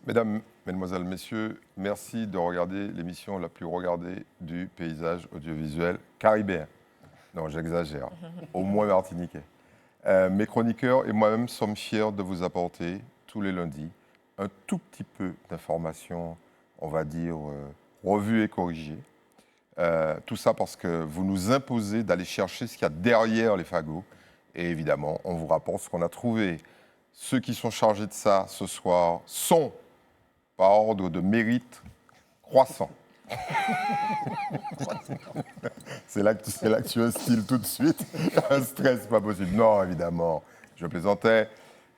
Mesdames, Mesdemoiselles, Messieurs, merci de regarder l'émission la plus regardée du paysage audiovisuel caribéen. Non, j'exagère, au moins martiniquais. Mes chroniqueurs et moi-même sommes fiers de vous apporter tous les lundis un tout petit peu d'informations, on va dire, revues et corrigées. Tout ça parce que vous nous imposez d'aller chercher ce qu'il y a derrière les fagots. Et évidemment, on vous rapporte ce qu'on a trouvé. Ceux qui sont chargés de ça ce soir sont, par ordre de mérite, croissant. C'est là que tu instilles tout de suite un stress pas possible. Non, évidemment, je plaisantais.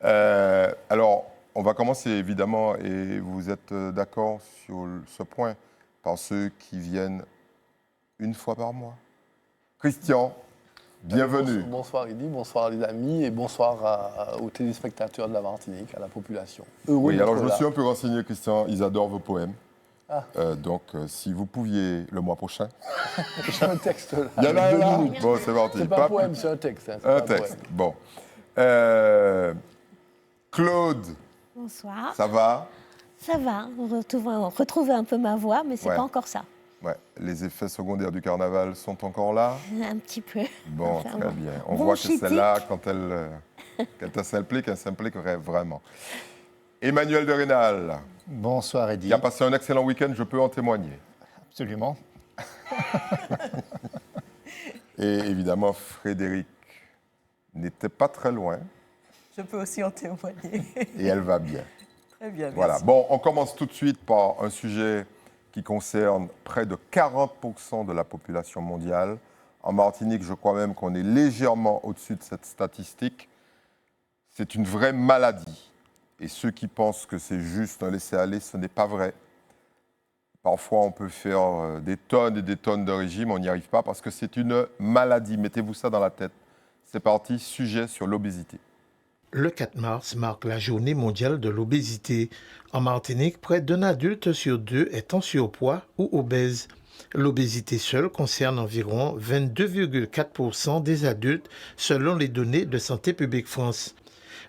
Alors, on va commencer évidemment, et vous êtes d'accord sur ce point, par ceux qui viennent une fois par mois. Christian, bienvenue. Bonsoir Eddy, bonsoir les amis et bonsoir aux téléspectateurs de la Martinique, à la population. Oui, alors je me suis un peu renseigné, Christian, ils adorent vos poèmes. Donc, si vous pouviez le mois prochain. J'ai un texte là. Il y en a un là. Bon, c'est parti. C'est pas un poème, c'est un texte. Hein, un texte. Bon. Claude. Bonsoir. Ça va? Ça va. On retrouve un peu ma voix, mais c'est pas encore ça. Ouais. Les effets secondaires du carnaval sont encore là? Un petit peu. Bon, enfin, très bien. On voit que celle-là, quand elle s'implique vraiment. Emmanuel de Rénal. Bonsoir Eddy. Qui a passé un excellent week-end, je peux en témoigner. Absolument. Et évidemment, Frédéric n'était pas très loin. Je peux aussi en témoigner. Et elle va bien. Très bien, voilà. merci. Bon, on commence tout de suite par un sujet qui concerne près de 40% de la population mondiale. En Martinique, je crois même qu'on est légèrement au-dessus de cette statistique. C'est une vraie maladie. Et ceux qui pensent que c'est juste un laisser-aller, ce n'est pas vrai. Parfois, on peut faire des tonnes et des tonnes de régime, on n'y arrive pas parce que c'est une maladie. Mettez-vous ça dans la tête. C'est parti, sujet sur l'obésité. Le 4 mars marque la journée mondiale de l'obésité. En Martinique, près d'un adulte sur deux est en surpoids ou obèse. L'obésité seule concerne environ 22,4% des adultes selon les données de Santé publique France.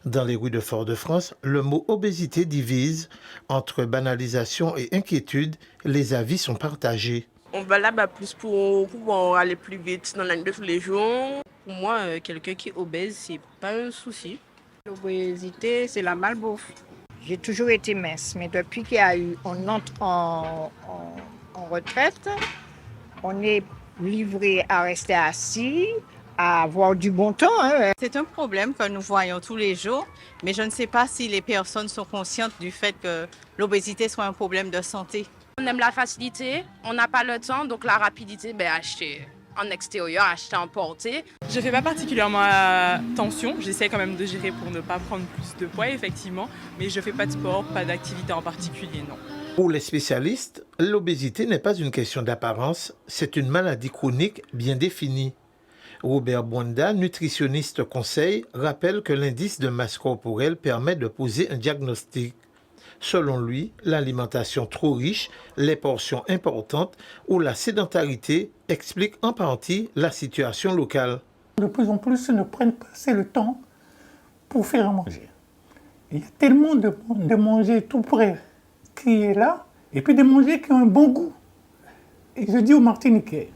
Dans les rues de Fort-de-France, le mot obésité divise. Entre banalisation et inquiétude, les avis sont partagés. On va là-bas plus pour aller plus vite dans la vie de tous les jours. Pour moi, quelqu'un qui est obèse, c'est pas un souci. L'obésité, c'est la malbouffe. J'ai toujours été mince, mais depuis qu'on entre en retraite, on est livré à rester assis, à avoir du bon temps. Hein. C'est un problème que nous voyons tous les jours, mais je ne sais pas si les personnes sont conscientes du fait que l'obésité soit un problème de santé. On aime la facilité, on n'a pas le temps, donc la rapidité, acheter en extérieur, acheter en portée. Je ne fais pas particulièrement attention, j'essaie quand même de gérer pour ne pas prendre plus de poids, effectivement, mais je ne fais pas de sport, pas d'activité en particulier, non. Pour les spécialistes, l'obésité n'est pas une question d'apparence, c'est une maladie chronique bien définie. Robert Bonda, nutritionniste conseil, rappelle que l'indice de masse corporelle permet de poser un diagnostic. Selon lui, l'alimentation trop riche, les portions importantes ou la sédentarité expliquent en partie la situation locale. De plus en plus, ne prennent pas assez le temps pour faire à manger. Il y a tellement de manger tout près qui est là, et puis de manger qui ont un bon goût. Et je dis aux Martiniquais,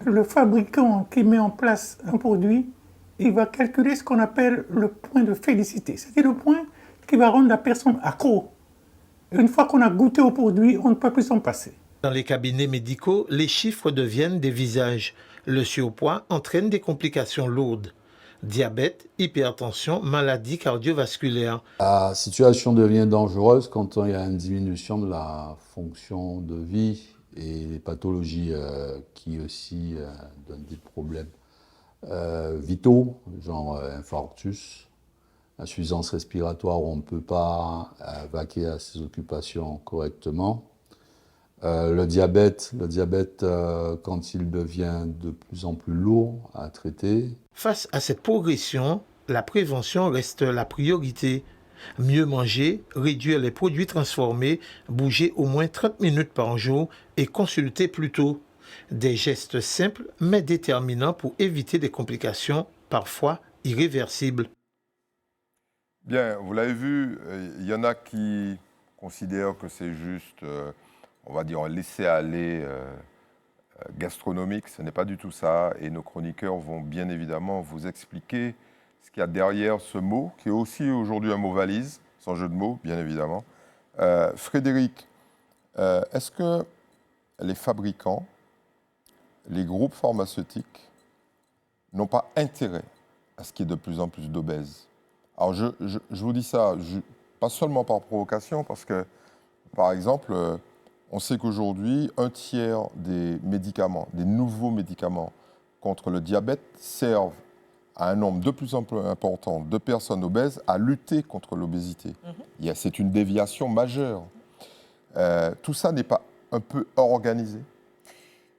le fabricant qui met en place un produit, il va calculer ce qu'on appelle le point de félicité. C'est le point qui va rendre la personne accro. Une fois qu'on a goûté au produit, on ne peut plus s'en passer. Dans les cabinets médicaux, les chiffres deviennent des visages. Le surpoids entraîne des complications lourdes. Diabète, hypertension, maladies cardiovasculaires. La situation devient dangereuse quand il y a une diminution de la fonction de vie et les pathologies qui aussi donnent des problèmes vitaux, genre infarctus, insuffisance respiratoire où on ne peut pas vaquer à ses occupations correctement. Le diabète, quand il devient de plus en plus lourd à traiter. Face à cette progression, la prévention reste la priorité. Mieux manger, réduire les produits transformés, bouger au moins 30 minutes par jour et consulter plus tôt. Des gestes simples mais déterminants pour éviter des complications parfois irréversibles. Bien, vous l'avez vu, il y en a qui considèrent que c'est juste, on va dire, un laisser-aller gastronomique. Ce n'est pas du tout ça. Et nos chroniqueurs vont bien évidemment vous expliquer ce qu'il y a derrière ce mot, qui est aussi aujourd'hui un mot valise, sans jeu de mots, bien évidemment. Frédéric, est-ce que les fabricants, les groupes pharmaceutiques n'ont pas intérêt à ce qu'il y ait de plus en plus d'obèses? Alors, je vous dis ça, pas seulement par provocation, parce que, par exemple, on sait qu'aujourd'hui, 1/3 des médicaments, des nouveaux médicaments contre le diabète servent à un nombre de plus en plus important de personnes obèses à lutter contre l'obésité. C'est une déviation majeure. Tout ça n'est pas un peu organisé?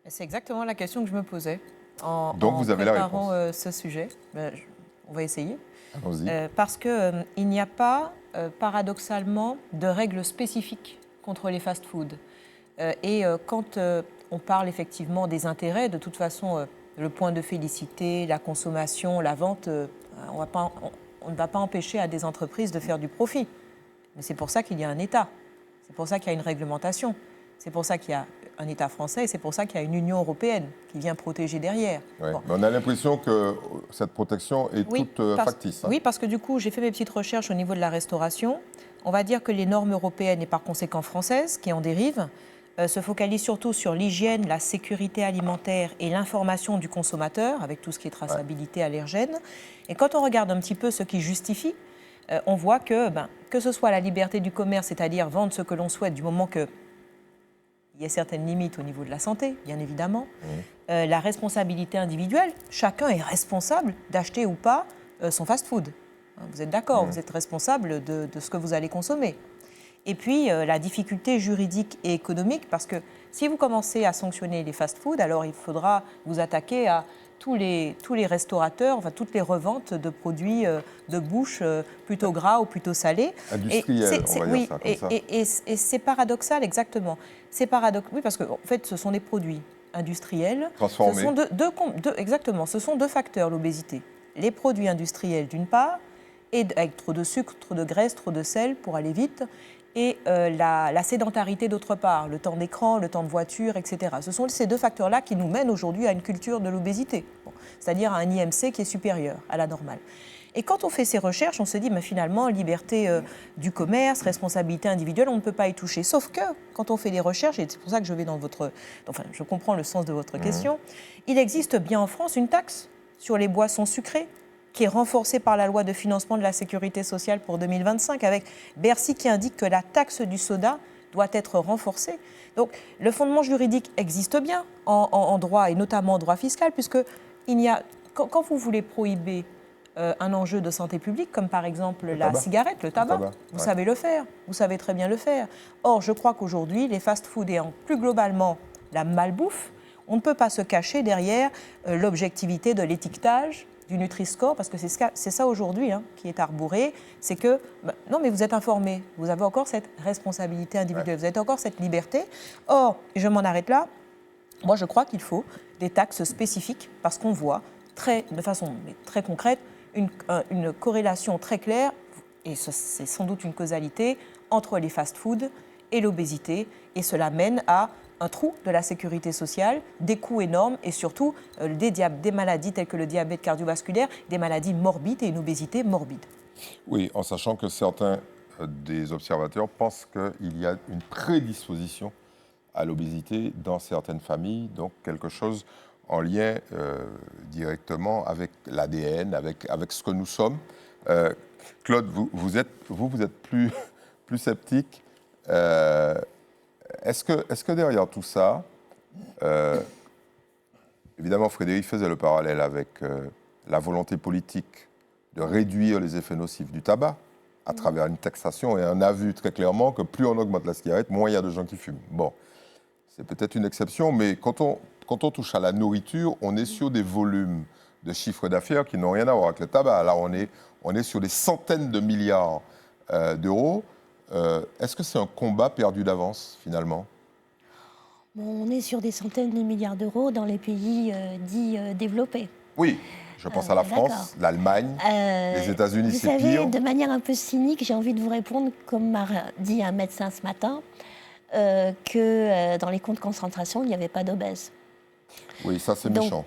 C'est exactement la question que je me posais Donc vous avez la réponse. Ce sujet. On va essayer. Allons-y. Parce qu'il n'y a pas, paradoxalement, de règles spécifiques contre les fast-foods. Quand on parle effectivement des intérêts, de toute façon, le point de félicité, la consommation, la vente, on ne va pas empêcher à des entreprises de faire du profit. Mais c'est pour ça qu'il y a un État. C'est pour ça qu'il y a une réglementation. C'est pour ça qu'il y a un État français et c'est pour ça qu'il y a une Union européenne qui vient protéger derrière. Ouais. Bon. Mais on a l'impression que cette protection est toute factice. Oui, parce que du coup, j'ai fait mes petites recherches au niveau de la restauration. On va dire que les normes européennes et par conséquent françaises, qui en dérivent, se focalisent surtout sur l'hygiène, la sécurité alimentaire et l'information du consommateur, avec tout ce qui est traçabilité allergène. Et quand on regarde un petit peu ce qui justifie, on voit que ce soit la liberté du commerce, c'est-à-dire vendre ce que l'on souhaite du moment qu'il y a certaines limites au niveau de la santé, bien évidemment, la responsabilité individuelle, chacun est responsable d'acheter ou pas son fast-food. Vous êtes d'accord, vous êtes responsable de ce que vous allez consommer. Et puis, la difficulté juridique et économique, parce que si vous commencez à sanctionner les fast-foods, alors il faudra vous attaquer à tous les restaurateurs, enfin toutes les reventes de produits de bouche plutôt gras ou plutôt salés. Industriels, on va dire ça comme ça. Et c'est paradoxal, exactement. C'est paradoxal, oui, parce qu'en fait, ce sont des produits industriels. Transformés. Ce sont exactement, ce sont deux facteurs, l'obésité. Les produits industriels, d'une part, et avec trop de sucre, trop de graisse, trop de sel, pour aller vite, et la sédentarité d'autre part, le temps d'écran, le temps de voiture, etc. Ce sont ces deux facteurs-là qui nous mènent aujourd'hui à une culture de l'obésité, c'est-à-dire à un IMC qui est supérieur à la normale. Et quand on fait ces recherches, on se dit, mais finalement, liberté du commerce, responsabilité individuelle, on ne peut pas y toucher. Sauf que, quand on fait des recherches, et c'est pour ça que je vais je comprends le sens de votre question, il existe bien en France une taxe sur les boissons sucrées, qui est renforcée par la loi de financement de la sécurité sociale pour 2025, avec Bercy qui indique que la taxe du soda doit être renforcée. Donc le fondement juridique existe bien en droit, et notamment en droit fiscal, puisque quand vous voulez prohiber un enjeu de santé publique, comme par exemple cigarette, le tabac, vous savez le faire, vous savez très bien le faire. Or, je crois qu'aujourd'hui, les fast-foods et plus globalement la malbouffe, on ne peut pas se cacher derrière l'objectivité de l'étiquetage, du Nutri-Score, parce que c'est ça aujourd'hui qui est arboré, c'est que, non mais vous êtes informé, vous avez encore cette responsabilité individuelle, vous avez encore cette liberté. Or, je m'en arrête là, moi je crois qu'il faut des taxes spécifiques, parce qu'on voit de façon très concrète une corrélation très claire, et c'est sans doute une causalité, entre les fast-foods et l'obésité, et cela mène à un trou de la sécurité sociale, des coûts énormes et surtout des maladies telles que le diabète cardiovasculaire, des maladies morbides et une obésité morbide. Oui, en sachant que certains des observateurs pensent qu'il y a une prédisposition à l'obésité dans certaines familles, donc quelque chose en lien directement avec l'ADN, avec ce que nous sommes. Claude, vous êtes plus sceptique. Est-ce que derrière tout ça, évidemment Frédéric faisait le parallèle avec la volonté politique de réduire les effets nocifs du tabac à travers une taxation, et on a vu très clairement que plus on augmente la cigarette, moins il y a de gens qui fument. Bon, c'est peut-être une exception, mais quand on touche à la nourriture, on est sur des volumes de chiffre d'affaires qui n'ont rien à voir avec le tabac. Là, on est sur des centaines de milliards d'euros. Est-ce que c'est un combat perdu d'avance, finalement? Bon, on est sur des centaines de milliards d'euros dans les pays dits développés. Oui, je pense à la France, l'Allemagne, les États-Unis, c'est pire. Vous savez, de manière un peu cynique, j'ai envie de vous répondre, comme m'a dit un médecin ce matin, que dans les camps de concentration, il n'y avait pas d'obèses. Oui, ça c'est méchant.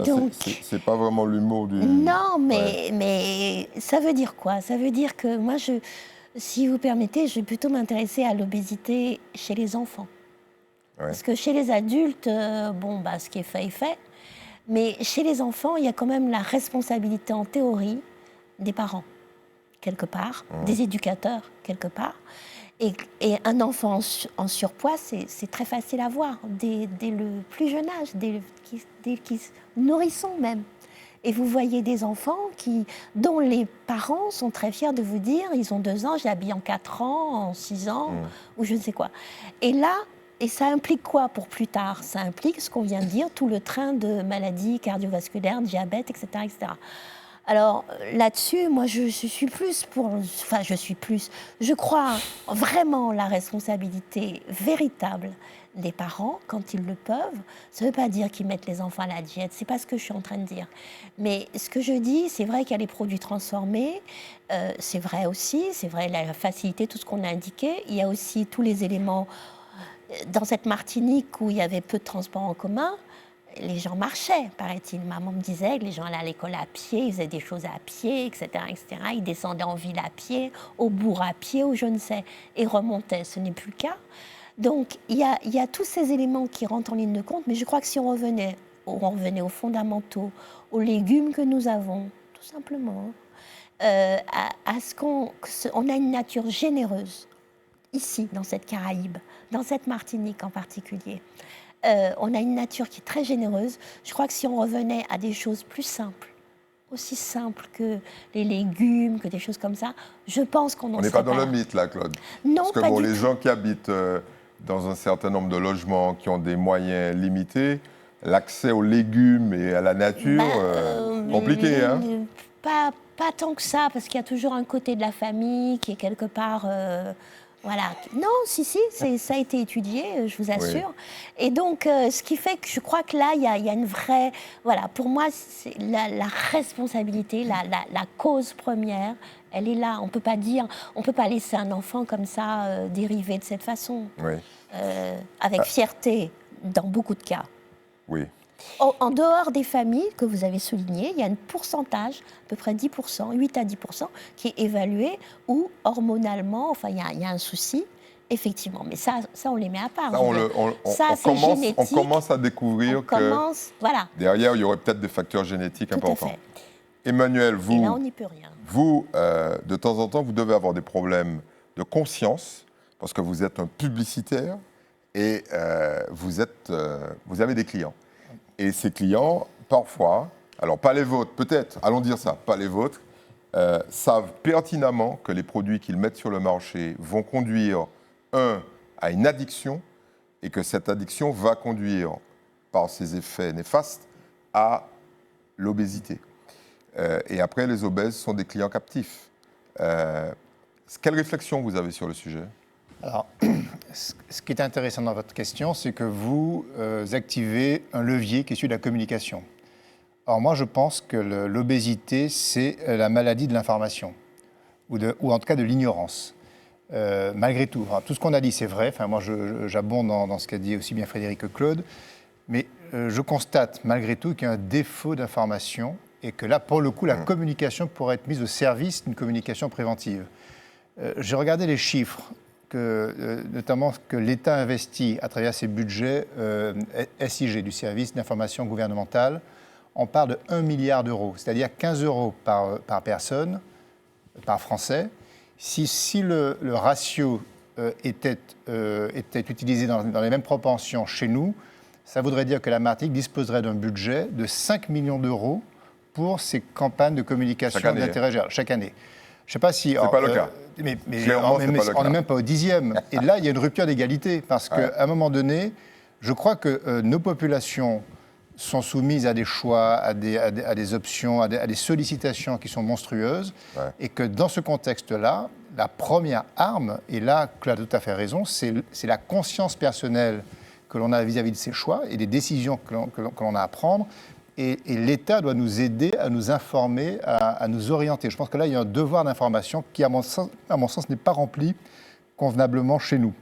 Donc, c'est pas vraiment l'humour du... Non, mais ça veut dire quoi? Ça veut dire que moi, si vous permettez, je vais plutôt m'intéresser à l'obésité chez les enfants. Ouais. Parce que chez les adultes, ce qui est fait. Mais chez les enfants, il y a quand même la responsabilité en théorie des parents, quelque part, des éducateurs, quelque part. Et un enfant en surpoids, c'est très facile à voir, dès le plus jeune âge, dès qu'ils nourrissons même. Et vous voyez des enfants dont les parents sont très fiers de vous dire, ils ont 2 ans, j'ai habillé en 4 ans, en 6 ans, ou je ne sais quoi. Et là, ça implique quoi pour plus tard? Ça implique ce qu'on vient de dire, tout le train de maladies cardiovasculaires, diabète, etc. etc. Alors là-dessus, moi je suis plus pour... Enfin, je crois vraiment la responsabilité véritable des parents quand ils le peuvent. Ça ne veut pas dire qu'ils mettent les enfants à la diète, c'est pas ce que je suis en train de dire. Mais ce que je dis, c'est vrai qu'il y a les produits transformés, c'est vrai aussi, c'est vrai la facilité, tout ce qu'on a indiqué. Il y a aussi tous les éléments... Dans cette Martinique où il y avait peu de transports en commun, les gens marchaient, paraît-il. Maman me disait que les gens allaient à l'école à pied, ils faisaient des choses à pied, etc., etc. Ils descendaient en ville à pied, au bourg à pied, ou je ne sais, et remontaient. Ce n'est plus le cas. Donc, il y a tous ces éléments qui rentrent en ligne de compte, mais je crois que si on revenait aux fondamentaux, aux légumes que nous avons, tout simplement, à ce qu'on a une nature généreuse, ici, dans cette Caraïbe, dans cette Martinique en particulier. On a une nature qui est très généreuse. Je crois que si on revenait à des choses plus simples, aussi simples que les légumes, que des choses comme ça, je pense qu'on en serait pas... On n'est pas dans le mythe, là, Claude. Non, parce que pas du les tout. gens qui habitent dans un certain nombre de logements, qui ont des moyens limités, l'accès aux légumes et à la nature, compliqué, hein? Pas tant que ça, parce qu'il y a toujours un côté de la famille qui est quelque part... Voilà. Non, si, ça a été étudié, je vous assure. Oui. Et donc, ce qui fait que je crois que là, il y a une vraie... Voilà, pour moi, c'est la responsabilité, la cause première, elle est là. On ne peut pas laisser un enfant comme ça dériver de cette façon. Oui. Avec fierté, dans beaucoup de cas. Oui. En dehors des familles que vous avez soulignées, il y a un pourcentage, à peu près 10%, 8 à 10%, qui est évalué où, hormonalement, enfin, il y a un souci, effectivement. Mais ça on les met à part. On commence à découvrir voilà. Derrière, il y aurait peut-être des facteurs génétiques importants. Tout à fait. Emmanuel, vous, et là, on n'y peut rien. Vous, de temps en temps, vous devez avoir des problèmes de conscience, parce que vous êtes un publicitaire et vous avez des clients. Et ces clients, parfois, alors pas les vôtres, peut-être, allons dire ça, pas les vôtres, savent pertinemment que les produits qu'ils mettent sur le marché vont conduire, à une addiction, et que cette addiction va conduire, par ses effets néfastes, à l'obésité. Et après, les obèses sont des clients captifs. Quelle réflexion vous avez sur le sujet ? Alors, ce qui est intéressant dans votre question, c'est que vous activez un levier qui est celui de la communication. Alors moi, je pense que l'obésité, c'est la maladie de l'information, ou en tout cas de l'ignorance. Malgré tout, enfin, tout ce qu'on a dit, c'est vrai. Enfin, moi, j'abonde dans ce qu'a dit aussi bien Frédéric que Claude. Mais je constate malgré tout qu'il y a un défaut d'information et que là, pour le coup, la communication pourrait être mise au service d'une communication préventive. J'ai regardé les chiffres, notamment que l'État investit à travers ses budgets SIG, du service d'information gouvernementale. On parle de 1 milliard d'euros, c'est-à-dire 15 euros par personne, par Français. Si le ratio était utilisé dans les mêmes proportions chez nous, ça voudrait dire que la Martinique disposerait d'un budget de 5 millions d'euros pour ses campagnes de communication d'intérêt général, chaque année. Je ne sais pas si... C'est pas le cas. Mais on n'est même pas au 10e. Et là, il y a une rupture d'égalité, parce qu'à un moment donné, je crois que nos populations sont soumises à des choix, à des options, à des sollicitations qui sont monstrueuses, et que dans ce contexte-là, la première arme, et là, Claude a tout à fait raison, c'est la conscience personnelle que l'on a vis-à-vis de ces choix et des décisions que l'on a à prendre. Et l'État doit nous aider à nous informer, à nous orienter. Je pense que là, il y a un devoir d'information qui, à mon sens, n'est pas rempli convenablement chez nous.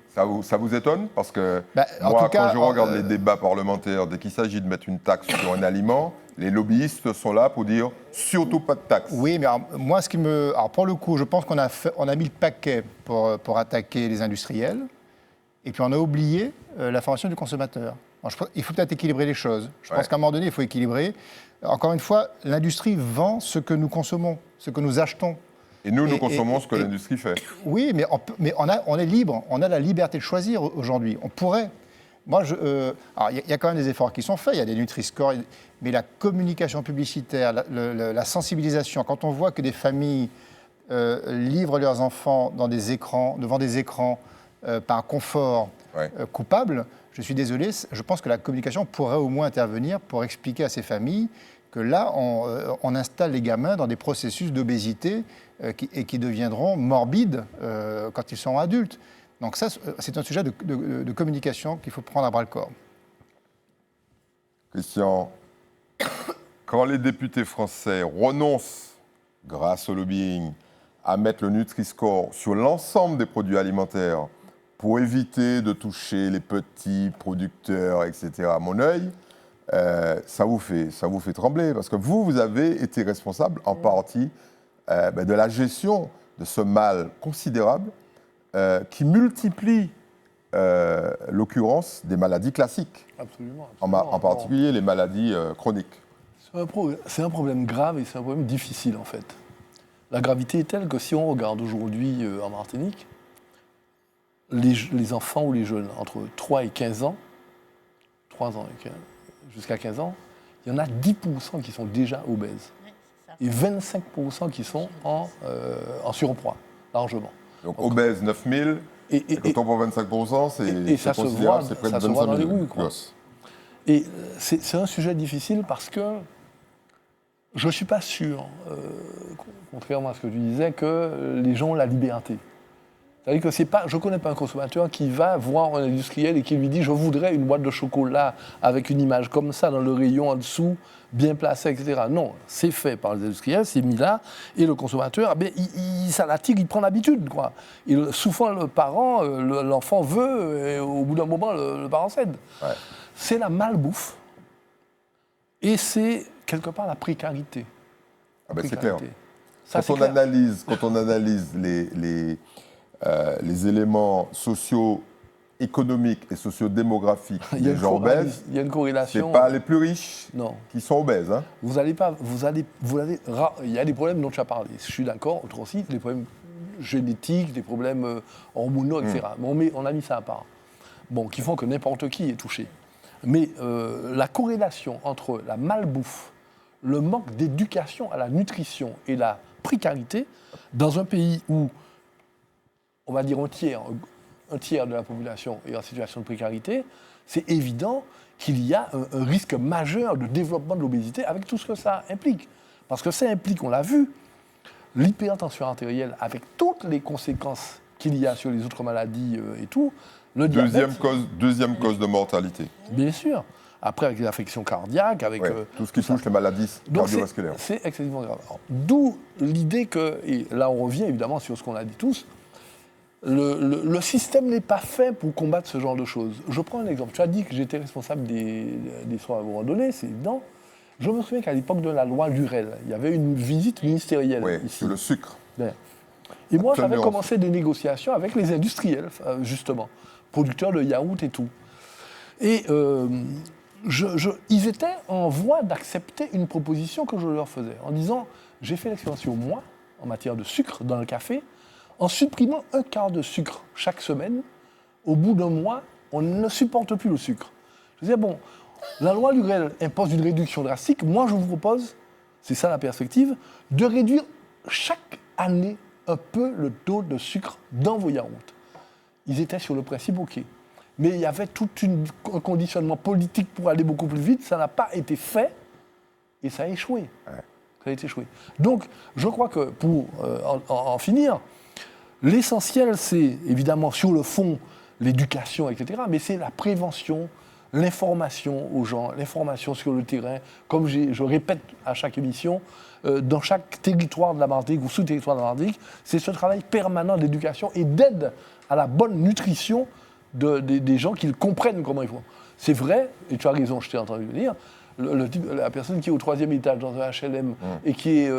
Ça vous étonne? Parce que en moi, tout cas, quand je regarde les débats parlementaires, dès qu'il s'agit de mettre une taxe sur un aliment, les lobbyistes sont là pour dire surtout pas de taxe. Oui, mais alors, moi, pour le coup, je pense qu'on a mis le paquet pour attaquer les industriels, et puis on a oublié l'information du consommateur. Alors, il faut peut-être équilibrer les choses. Je pense qu'à un moment donné, il faut équilibrer. Encore une fois, l'industrie vend ce que nous consommons, ce que nous achetons. Et nous consommons ce que l'industrie fait. Oui, mais on est libre. On a la liberté de choisir aujourd'hui. On pourrait. Moi, il y a quand même des efforts qui sont faits. Il y a des Nutri-Score, mais la communication publicitaire, la sensibilisation. Quand on voit que des familles livrent leurs enfants devant des écrans par confort coupable, je suis désolé. Je pense que la communication pourrait au moins intervenir pour expliquer à ces familles que là, on installe les gamins dans des processus d'obésité qui deviendront morbides quand ils seront adultes. Donc ça, c'est un sujet de communication qu'il faut prendre à bras-le-corps. Christian, quand les députés français renoncent, grâce au lobbying, à mettre le Nutri-Score sur l'ensemble des produits alimentaires pour éviter de toucher les petits producteurs, etc., à mon œil, ça vous fait trembler, parce que vous avez été responsable en partie de la gestion de ce mal considérable qui multiplie l'occurrence des maladies classiques. Absolument. En particulier les maladies chroniques. C'est un problème grave et c'est un problème difficile en fait. La gravité est telle que si on regarde aujourd'hui en Martinique, les enfants ou les jeunes entre 3 et 15 ans, 3 ans jusqu'à 15 ans, il y en a 10% qui sont déjà obèses. Et 25% qui sont en surpoids, largement. Donc obèses 9000, et quand on prend 25%, c'est considérable, c'est près de 25 000 gosses. Et c'est un sujet difficile parce que je ne suis pas sûr, contrairement à ce que tu disais, que les gens ont la liberté. C'est-à-dire que je ne connais pas un consommateur qui va voir un industriel et qui lui dit « je voudrais une boîte de chocolat avec une image comme ça dans le rayon en dessous, bien placé, etc. » Non, c'est fait par les industriels, c'est mis là, et le consommateur, ça l'attire, il prend l'habitude, quoi. Et souvent, le parent, l'enfant veut, et au bout d'un moment, le parent cède. Ouais. C'est la malbouffe, et c'est quelque part la précarité. C'est clair. Quand on analyse les éléments socio-économiques et socio-démographiques des gens obèses, il y a une corrélation. Ce n'est pas les plus riches qui sont obèses. Hein. Il y a des problèmes dont tu as parlé. Je suis d'accord, aussi, des problèmes génétiques, des problèmes hormonaux, etc. Mais on a mis ça à part. Qui font que n'importe qui est touché. Mais la corrélation entre la malbouffe, le manque d'éducation à la nutrition et la précarité, dans un pays où on va dire un tiers de la population est en situation de précarité, c'est évident qu'il y a un risque majeur de développement de l'obésité avec tout ce que ça implique. Parce que ça implique, on l'a vu, l'hypertension artérielle avec toutes les conséquences qu'il y a sur les autres maladies et tout. Le deuxième cause de mortalité. Bien sûr. Après, avec les affections cardiaques, avec... tout ce qui touche les maladies cardiovasculaires. C'est excessivement grave. D'où l'idée que, et là on revient évidemment sur ce qu'on a dit tous, le système n'est pas fait pour combattre ce genre de choses. Je prends un exemple. Tu as dit que j'étais responsable des soins à un moment donné, c'est évident. Je me souviens qu'à l'époque de la loi Lurel, il y avait une visite ministérielle ici. Sur le sucre. Bien. Et moi, j'avais commencé des négociations avec les industriels, justement, producteurs de yaourt et tout. Et ils étaient en voie d'accepter une proposition que je leur faisais, en disant, j'ai fait l'expérience sur moi, en matière de sucre dans le café, en supprimant 1 quart de sucre chaque semaine. Au bout d'un mois, on ne supporte plus le sucre. Je disais, la loi Lurel impose une réduction drastique. Moi, je vous propose, c'est ça la perspective, de réduire chaque année un peu le taux de sucre dans vos yaourts. Ils étaient sur le principe OK. mais il y avait tout un conditionnement politique pour aller beaucoup plus vite. Ça n'a pas été fait et ça a échoué. Ça a été échoué. Donc, je crois que pour en finir, l'essentiel, c'est évidemment sur le fond l'éducation, etc., mais c'est la prévention, l'information aux gens, l'information sur le terrain. Comme je répète à chaque émission, dans chaque territoire de la Martinique ou sous-territoire de la Martinique, c'est ce travail permanent d'éducation et d'aide à la bonne nutrition des gens qu'ils comprennent comment ils font. C'est vrai, et tu as raison, je t'ai entendu le dire, la personne qui est au 3e étage dans un HLM et qui est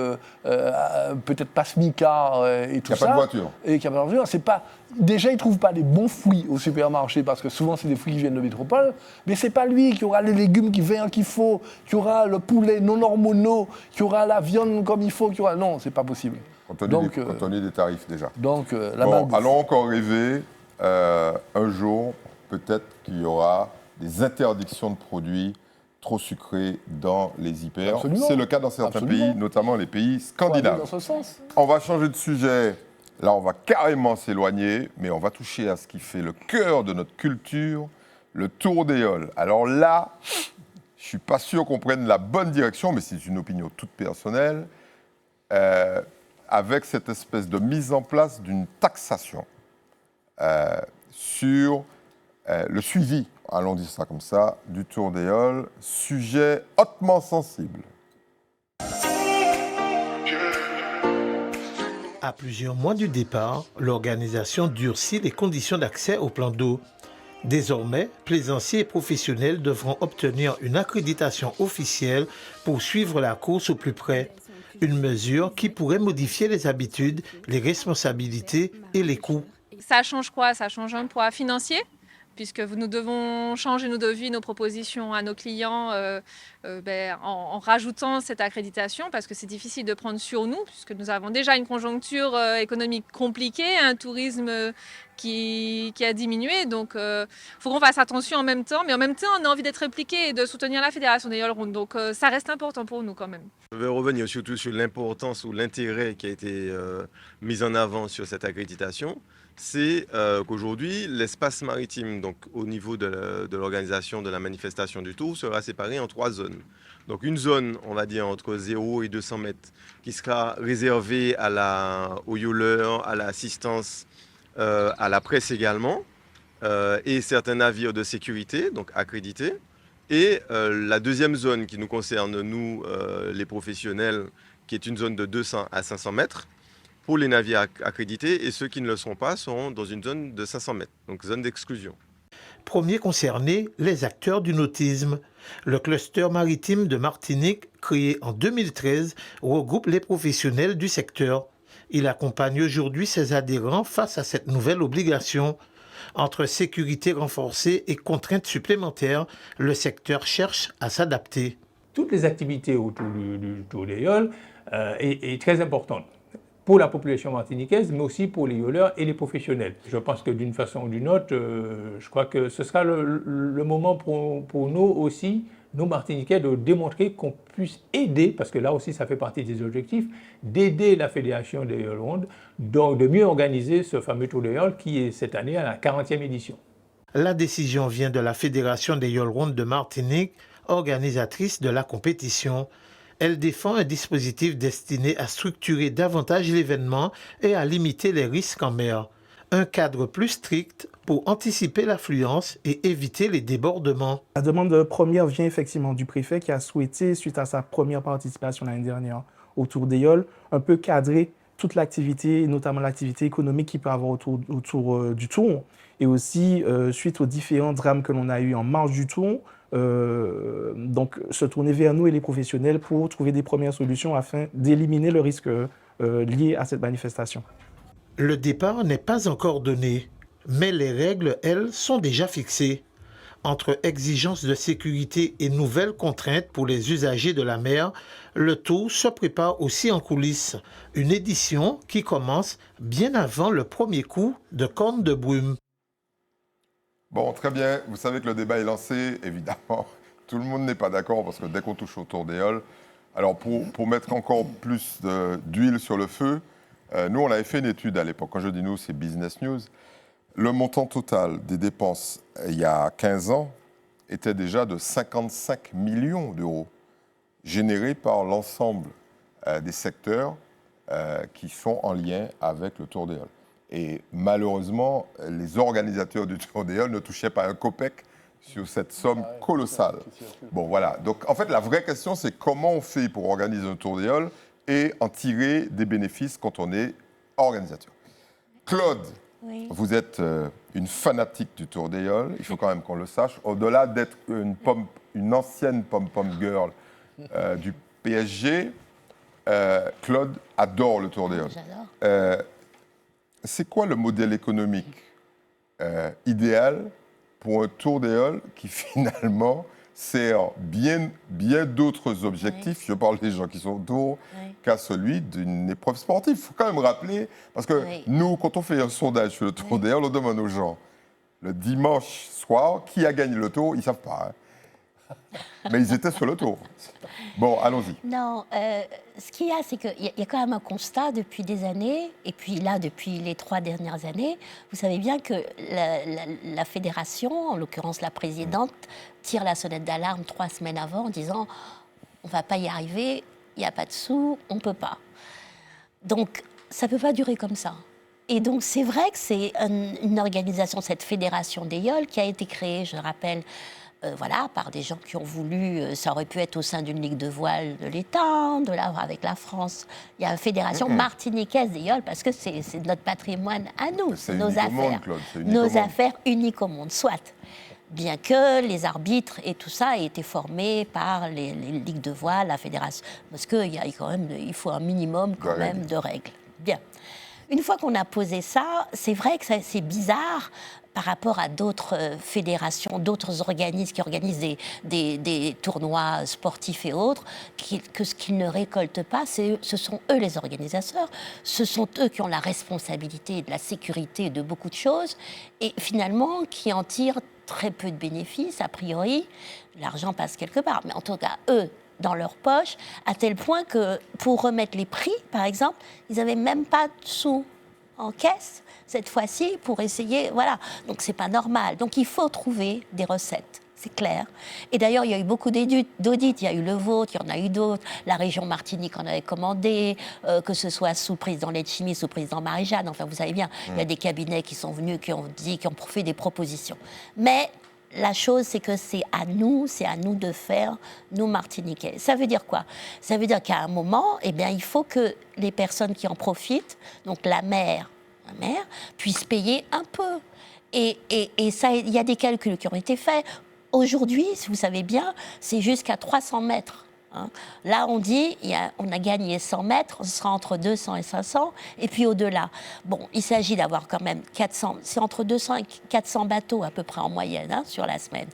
peut-être pas smicard et tout ça. Qui n'a pas de voiture. Et qui n'a pas de voiture, c'est pas. Déjà, il ne trouve pas les bons fruits au supermarché parce que souvent, c'est des fruits qui viennent de métropole, mais c'est pas lui qui aura les légumes qu'il faut, qui aura le poulet non hormonaux, qui aura la viande comme il faut, qui aura. Non, c'est pas possible. Compte tenu des tarifs déjà. Donc, allons encore rêver un jour, peut-être qu'il y aura des interdictions de produits trop sucrés dans les hyper. Absolument. C'est le cas dans certains pays, notamment les pays scandinaves. Dans ce sens. On va changer de sujet. Là, on va carrément s'éloigner, mais on va toucher à ce qui fait le cœur de notre culture, le tour d'éole. Alors là, je ne suis pas sûr qu'on prenne la bonne direction, mais c'est une opinion toute personnelle, avec cette espèce de mise en place d'une taxation sur le suivi, allons dire ça comme ça, du tour d'éole, sujet hautement sensible. À plusieurs mois du départ, l'organisation durcit les conditions d'accès au plan d'eau. Désormais, plaisanciers et professionnels devront obtenir une accréditation officielle pour suivre la course au plus près. Une mesure qui pourrait modifier les habitudes, les responsabilités et les coûts. Ça change quoi? Ça change un poids financier, puisque nous devons changer nos devis, nos propositions à nos clients en rajoutant cette accréditation, parce que c'est difficile de prendre sur nous, puisque nous avons déjà une conjoncture économique compliquée, un tourisme qui a diminué. Donc, il faut qu'on fasse attention en même temps, mais en même temps, on a envie d'être répliqué et de soutenir la Fédération des Yole Rondes. Donc, ça reste important pour nous quand même. Je vais revenir surtout sur l'importance ou l'intérêt qui a été mis en avant sur cette accréditation. C'est qu'aujourd'hui, l'espace maritime, donc au niveau de l'organisation de la manifestation du Tour, sera séparé en 3 zones. Donc une zone, on va dire, entre 0 et 200 mètres, qui sera réservée aux yoleurs, à l'assistance, à la presse également, et certains navires de sécurité, donc accrédités. Et la deuxième zone qui nous concerne, nous, les professionnels, qui est une zone de 200 à 500 mètres, pour les navires accrédités, et ceux qui ne le sont pas seront dans une zone de 500 mètres, donc zone d'exclusion. Premiers concernés, les acteurs du nautisme. Le cluster maritime de Martinique, créé en 2013, regroupe les professionnels du secteur. Il accompagne aujourd'hui ses adhérents face à cette nouvelle obligation. Entre sécurité renforcée et contraintes supplémentaires, le secteur cherche à s'adapter. Toutes les activités autour du Tour d'éole est très importante pour la population martiniquaise, mais aussi pour les yoleurs et les professionnels. Je pense que d'une façon ou d'une autre, je crois que ce sera le moment pour nous aussi, nous Martiniquais, de démontrer qu'on puisse aider, parce que là aussi ça fait partie des objectifs, d'aider la Fédération des Yole Rondes, donc de mieux organiser ce fameux Tour d'éole qui est cette année à la 40e édition. La décision vient de la Fédération des Yole Rondes de Martinique, organisatrice de la compétition. Elle défend un dispositif destiné à structurer davantage l'événement et à limiter les risques en mer. Un cadre plus strict pour anticiper l'affluence et éviter les débordements. La demande première vient effectivement du préfet qui a souhaité, suite à sa première participation l'année dernière au Tour d'éole, un peu cadrer toute l'activité, notamment l'activité économique qu'il peut avoir autour du Tour. Et aussi, suite aux différents drames que l'on a eus en marge du Tour, donc se tourner vers nous et les professionnels pour trouver des premières solutions afin d'éliminer le risque lié à cette manifestation. Le départ n'est pas encore donné, mais les règles, elles, sont déjà fixées. Entre exigences de sécurité et nouvelles contraintes pour les usagers de la mer, le Tour se prépare aussi en coulisses. Une édition qui commence bien avant le premier coup de corne de brume. Bon, très bien. Vous savez que le débat est lancé, évidemment. Tout le monde n'est pas d'accord parce que dès qu'on touche au Tour d'éole, alors pour mettre encore plus d'huile sur le feu, nous, on avait fait une étude à l'époque. Quand je dis nous, c'est Business News. le montant total des dépenses il y a 15 ans était déjà de 55 millions d'euros, générés par l'ensemble des secteurs qui sont en lien avec le Tour d'Éole. Et malheureusement, les organisateurs du Tour d'Éole ne touchaient pas un copec sur cette somme colossale. Bon, voilà. Donc, en fait, la vraie question, c'est comment on fait pour organiser un Tour d'Éole et en tirer des bénéfices quand on est organisateur. Claude, vous êtes une fanatique du Tour d'Éole, il faut quand même qu'on le sache. Au-delà d'être une ancienne pom-pom girl du PSG, Claude adore le Tour d'Éole. C'est quoi le modèle économique idéal pour un Tour d'Éole qui finalement sert bien d'autres objectifs, je parle des gens qui sont autour, qu'à celui d'une épreuve sportive. Il faut quand même rappeler, parce que nous, quand on fait un sondage sur le Tour d'Éole, on demande aux gens, le dimanche soir, qui a gagné le Tour, ils ne savent pas. Mais ils étaient sur le Tour. Bon, allons-y. Non, ce qu'il y a, c'est qu'il y a quand même un constat depuis des années, et puis là, depuis les 3 dernières années, vous savez bien que la fédération, en l'occurrence la présidente, tire la sonnette d'alarme 3 semaines avant en disant « on ne va pas y arriver, il n'y a pas de sous, on ne peut pas ». Donc, ça ne peut pas durer comme ça. Et donc, c'est vrai que c'est une organisation, cette fédération d'Éole, qui a été créée, je rappelle, par des gens qui ont voulu, ça aurait pu être au sein d'une ligue de voile de l'État, avec la France. Il y a une fédération martiniquaise d'Éole parce que c'est notre patrimoine à nous, c'est nos affaires. Nos affaires uniques au monde, soit. Bien que les arbitres et tout ça aient été formés par les ligues de voile, la fédération. Parce qu'il faut un minimum quand même de règles. Bien. Une fois qu'on a posé ça, c'est vrai que c'est bizarre par rapport à d'autres fédérations, d'autres organismes qui organisent des tournois sportifs et autres, que ce qu'ils ne récoltent pas, ce sont eux les organisateurs, ce sont eux qui ont la responsabilité de la sécurité de beaucoup de choses, et finalement qui en tirent très peu de bénéfices, a priori. L'argent passe quelque part, mais en tout cas, eux, dans leur poche, à tel point que pour remettre les prix, par exemple, ils n'avaient même pas de sous en caisse, cette fois-ci, pour essayer, voilà. Donc, c'est pas normal. Donc, il faut trouver des recettes, c'est clair. Et d'ailleurs, il y a eu beaucoup d'audits. Il y a eu le vôtre, il y en a eu d'autres. La région Martinique en avait commandé, que ce soit sous président Letchimy, sous président Marie-Jeanne. Enfin, vous savez bien, il y a des cabinets qui sont venus, qui ont fait des propositions. Mais la chose, c'est que c'est à nous de faire, nous Martiniquais. Ça veut dire quoi? Ça veut dire qu'à un moment, il faut que les personnes qui en profitent, donc la mère, puissent payer un peu. Et ça, il y a des calculs qui ont été faits. Aujourd'hui, si vous savez bien, c'est jusqu'à 300 mètres. Là, on dit, on a gagné 100 mètres, ce sera entre 200 et 500, et puis au-delà. Bon, il s'agit d'avoir quand même 400, c'est entre 200 et 400 bateaux à peu près en moyenne sur la semaine.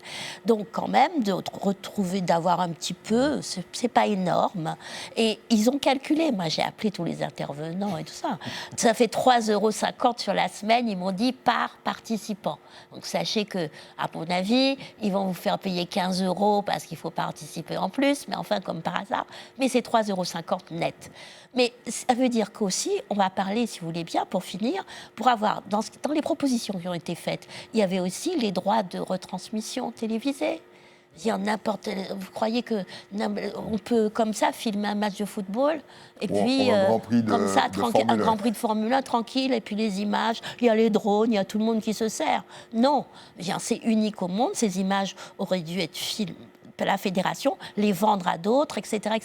Donc quand même, d'avoir un petit peu, c'est pas énorme. Et ils ont calculé, moi j'ai appelé tous les intervenants et tout ça, ça fait 3,50 € sur la semaine, ils m'ont dit, par participant. Donc sachez que, à mon avis, ils vont vous faire payer 15 € parce qu'il faut participer en plus, mais enfin, comme par hasard, mais c'est 3,50 € net. Mais ça veut dire qu'aussi, on va parler, si vous voulez bien, pour finir, pour avoir, dans les propositions qui ont été faites, il y avait aussi les droits de retransmission télévisée. Vous croyez qu'on peut, comme ça, filmer un match de football, et puis, comme ça, un Grand Prix de Formule 1, tranquille, et puis les images, il y a les drones, il y a tout le monde qui se sert. Non, c'est unique au monde, ces images auraient dû être filmées, la fédération, les vendre à d'autres, etc.,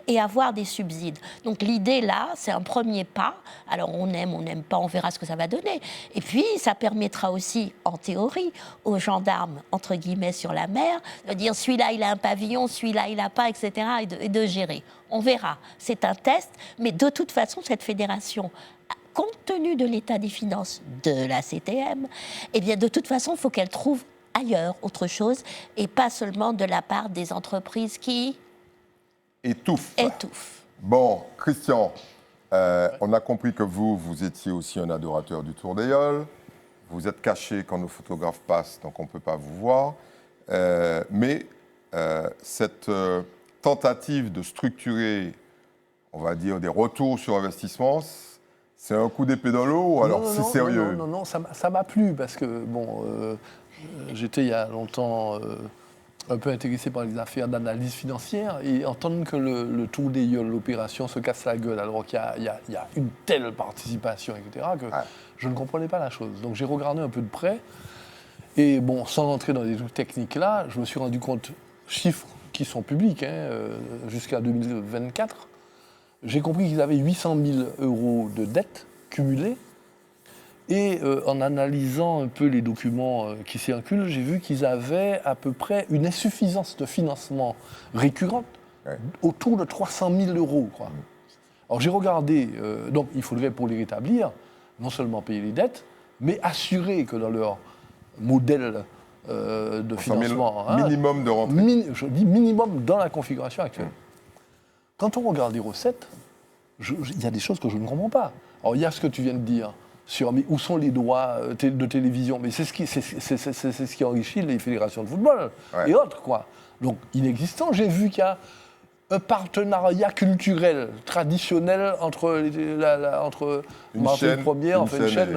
et avoir des subsides. Donc l'idée là, c'est un premier pas. Alors on n'aime pas, on verra ce que ça va donner. Et puis ça permettra aussi, en théorie, aux gendarmes, entre guillemets, sur la mer, de dire celui-là il a un pavillon, celui-là il n'a pas, etc., et de gérer. On verra. C'est un test, mais de toute façon, cette fédération, compte tenu de l'état des finances de la CTM, eh bien de toute façon, il faut qu'elle trouve ailleurs, autre chose, et pas seulement de la part des entreprises qui étouffent. Bon, Christian, on a compris que vous étiez aussi un adorateur du Tour d'Éole. Vous êtes caché quand nos photographes passent, donc on ne peut pas vous voir. Mais cette tentative de structurer, on va dire, des retours sur investissement, C'est un coup d'épée dans l'eau ou alors Non, c'est non, sérieux? Non, ça m'a plu parce que, bon, j'étais il y a longtemps un peu intéressé par les affaires d'analyse financière et entendre que le tour des gueules, l'opération se casse la gueule alors qu'il y a une telle participation, etc., que je ne comprenais pas la chose. Donc j'ai regardé un peu de près et, bon, sans rentrer dans des trucs techniques là, je me suis rendu compte, chiffres qui sont publics, jusqu'à 2024, j'ai compris qu'ils avaient 800 000 € de dettes cumulées. Et en analysant un peu les documents qui circulent, j'ai vu qu'ils avaient à peu près une insuffisance de financement récurrente autour de 300 000 €, quoi. Alors j'ai regardé, donc il faudrait pour les rétablir, non seulement payer les dettes, mais assurer que dans leur modèle de financement... minimum de rentrée. Je dis minimum dans la configuration actuelle. Quand on regarde les recettes, il y a des choses que je ne comprends pas. Alors il y a ce que tu viens de dire, sur mais où sont les droits de télévision, mais c'est ce qui enrichit les fédérations de football et autres, quoi. Donc inexistant. J'ai vu qu'il y a un partenariat culturel traditionnel entre Martin Première, une chaîne,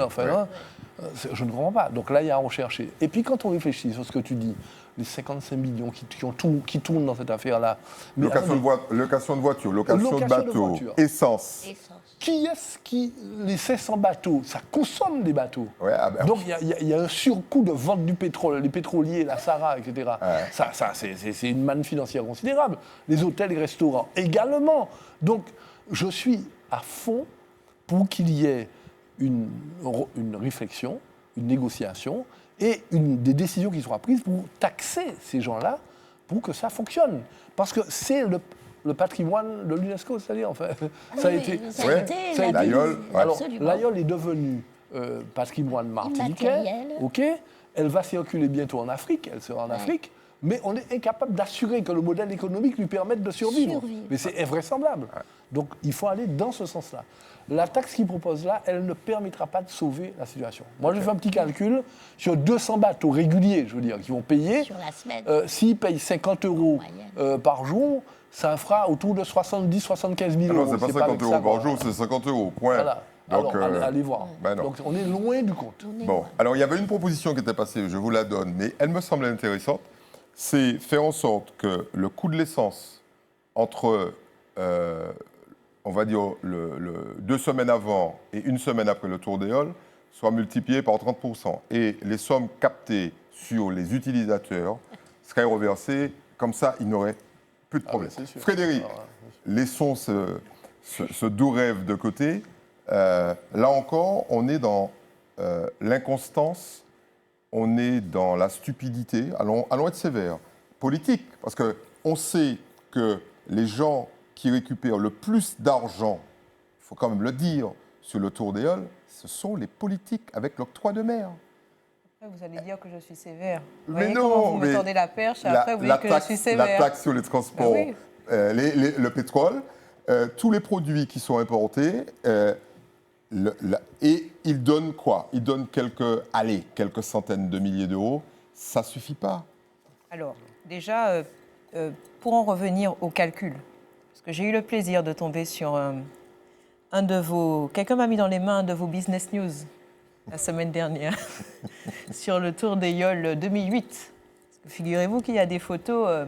je ne comprends pas. Donc là, il y a à rechercher. Et puis quand on réfléchit sur ce que tu dis, les 55 millions qui tournent dans cette affaire-là. Location de voiture, location de bateau, essence. Qui est-ce qui, les 500 bateaux, ça consomme des bateaux. Donc il y a un surcoût de vente du pétrole, les pétroliers, la Sahara, etc. C'est une manne financière considérable. Les hôtels et restaurants également. Donc je suis à fond pour qu'il y ait une réflexion, une négociation et des décisions qui soient prises pour taxer ces gens-là pour que ça fonctionne. Parce que c'est le patrimoine de l'UNESCO, c'est-à-dire, enfin, ça a été... L'Aïol. Alors, l'Aïol est devenue patrimoine martiniquais, ok, elle va circuler bientôt en Afrique, elle sera en Afrique, mais on est incapable d'assurer que le modèle économique lui permette de survivre. Mais c'est invraisemblable. Donc, il faut aller dans ce sens-là. La taxe qu'il propose là, elle ne permettra pas de sauver la situation. Moi, je fais un petit calcul sur 200 bateaux réguliers, je veux dire, qui vont payer. Sur la semaine. S'ils payent 50 € par jour, ça fera autour de 70-75 000 €. Non, c'est pas 50 € par jour, c'est 50 €, point. Voilà. Donc, alors, allez voir. Donc, on est loin du compte. Bon, alors il y avait une proposition qui était passée, je vous la donne, mais elle me semble intéressante. C'est faire en sorte que le coût de l'essence entre, on va dire, 2 semaines avant et 1 semaine après le Tour d'Éole soit multiplié par 30%. Et les sommes captées sur les utilisateurs seraient reversées, comme ça, il n'aurait plus de problème. Frédéric, laissons ce doux rêve de côté. Là encore, on est dans l'inconstance, on est dans la stupidité, allons être sévères, politique, parce qu'on sait que les gens qui récupèrent le plus d'argent, il faut quand même le dire, sur le Tour d'Éole, ce sont les politiques avec l'octroi de mer. Après, vous allez dire que je suis sévère. Mais non, comment vous me tordez la perche et après vous dites que je suis sévère. La taxe sur les transports, le pétrole, tous les produits qui sont importés, et ils donnent quoi? Ils donnent quelques centaines de milliers d'euros. Ça ne suffit pas. Alors, déjà, pour en revenir au calcul, parce que j'ai eu le plaisir de tomber sur un de vos... Quelqu'un m'a mis dans les mains un de vos business news la semaine dernière sur le Tour d'Éole 2008. Parce que figurez-vous qu'il y a des photos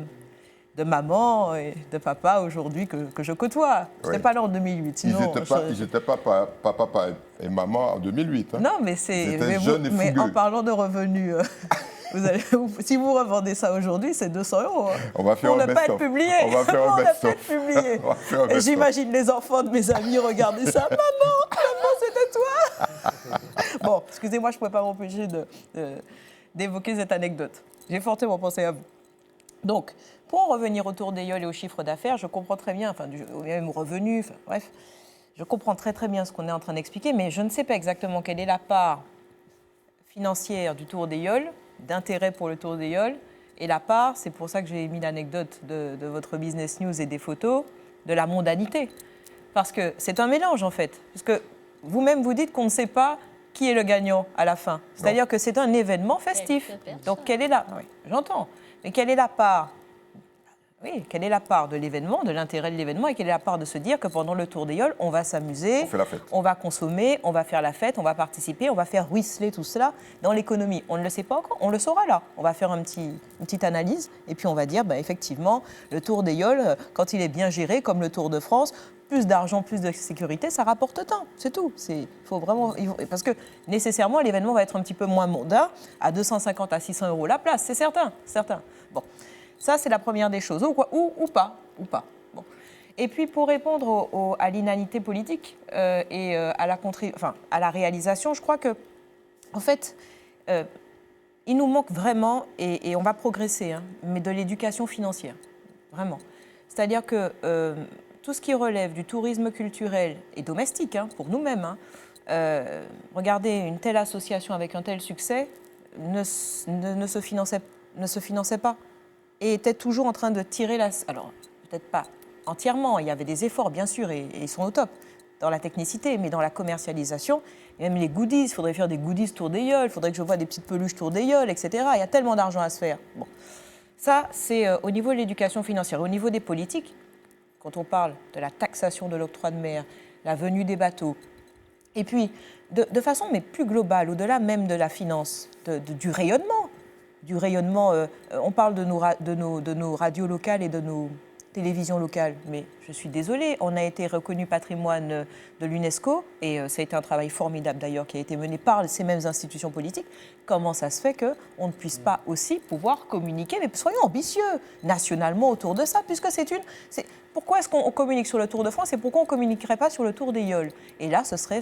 de maman et de papa aujourd'hui que je côtoie. Je n'étais pas là en 2008. Sinon, ils n'étaient pas papa et maman en 2008. Hein. Non, mais mais en parlant de revenus... si vous revendez ça aujourd'hui, c'est 200 €. Hein. On va faire un best-of. On va faire un best-of. Et j'imagine les enfants de mes amis regarder ça. Maman, c'était toi. Bon, excusez-moi, je ne pouvais pas m'empêcher d'évoquer cette anecdote. J'ai fortement pensé à vous. Donc, pour en revenir au Tour d'Éole et au chiffre d'affaires, je comprends très bien, même aux revenus, bref, je comprends très très bien ce qu'on est en train d'expliquer, mais je ne sais pas exactement quelle est la part financière du Tour d'Éole, d'intérêt pour le Tour d'Éole, et la part, c'est pour ça que j'ai mis l'anecdote de votre business news et des photos, de la mondanité. Parce que c'est un mélange en fait. Parce que vous-même vous dites qu'on ne sait pas qui est le gagnant à la fin. C'est-à-dire que c'est un événement festif. Donc quelle est la... Oui, j'entends. Mais quelle est la part Oui, quelle est la part de l'événement, de l'intérêt de l'événement, et quelle est la part de se dire que pendant le Tour des Yoles, on va s'amuser, On fait la fête. on va consommer, on va faire la fête, on va participer, on va faire ruisseler tout cela dans l'économie. On ne le sait pas encore, on le saura là. On va faire une petite analyse et puis on va dire, effectivement, le Tour des Yoles, quand il est bien géré, comme le Tour de France, plus d'argent, plus de sécurité, ça rapporte tant, c'est tout. Faut vraiment, parce que nécessairement, l'événement va être un petit peu moins mondain, à 250 à 600 € la place, c'est certain. Bon. Ça, c'est la première des choses, ou pas. Bon. Et puis, pour répondre à l'inanité politique et à la réalisation, je crois que, en fait, il nous manque vraiment, et on va progresser, mais de l'éducation financière, vraiment. C'est-à-dire que tout ce qui relève du tourisme culturel et domestique, pour nous-mêmes, regardez, une telle association avec un tel succès ne se finançait pas. Et était toujours en train de tirer la... Alors, peut-être pas entièrement, il y avait des efforts, bien sûr, et ils sont au top dans la technicité, mais dans la commercialisation, et même les goodies, il faudrait faire des goodies Tour des Yoles, il faudrait que je voie des petites peluches Tour des Yoles, etc. Il y a tellement d'argent à se faire. Bon. Ça, c'est au niveau de l'éducation financière. Au niveau des politiques, quand on parle de la taxation de l'octroi de mer, la venue des bateaux, et puis, de façon mais plus globale, au-delà même de la finance, du rayonnement, on parle de nos radios locales et de nos télévisions locales, mais je suis désolée, on a été reconnu patrimoine de l'UNESCO, et ça a été un travail formidable d'ailleurs qui a été mené par ces mêmes institutions politiques. Comment ça se fait qu'on ne puisse pas aussi pouvoir communiquer, mais soyons ambitieux, nationalement autour de ça, puisque pourquoi est-ce qu'on communique sur le Tour de France et pourquoi on ne communiquerait pas sur le Tour des Yoles? Et là, ce serait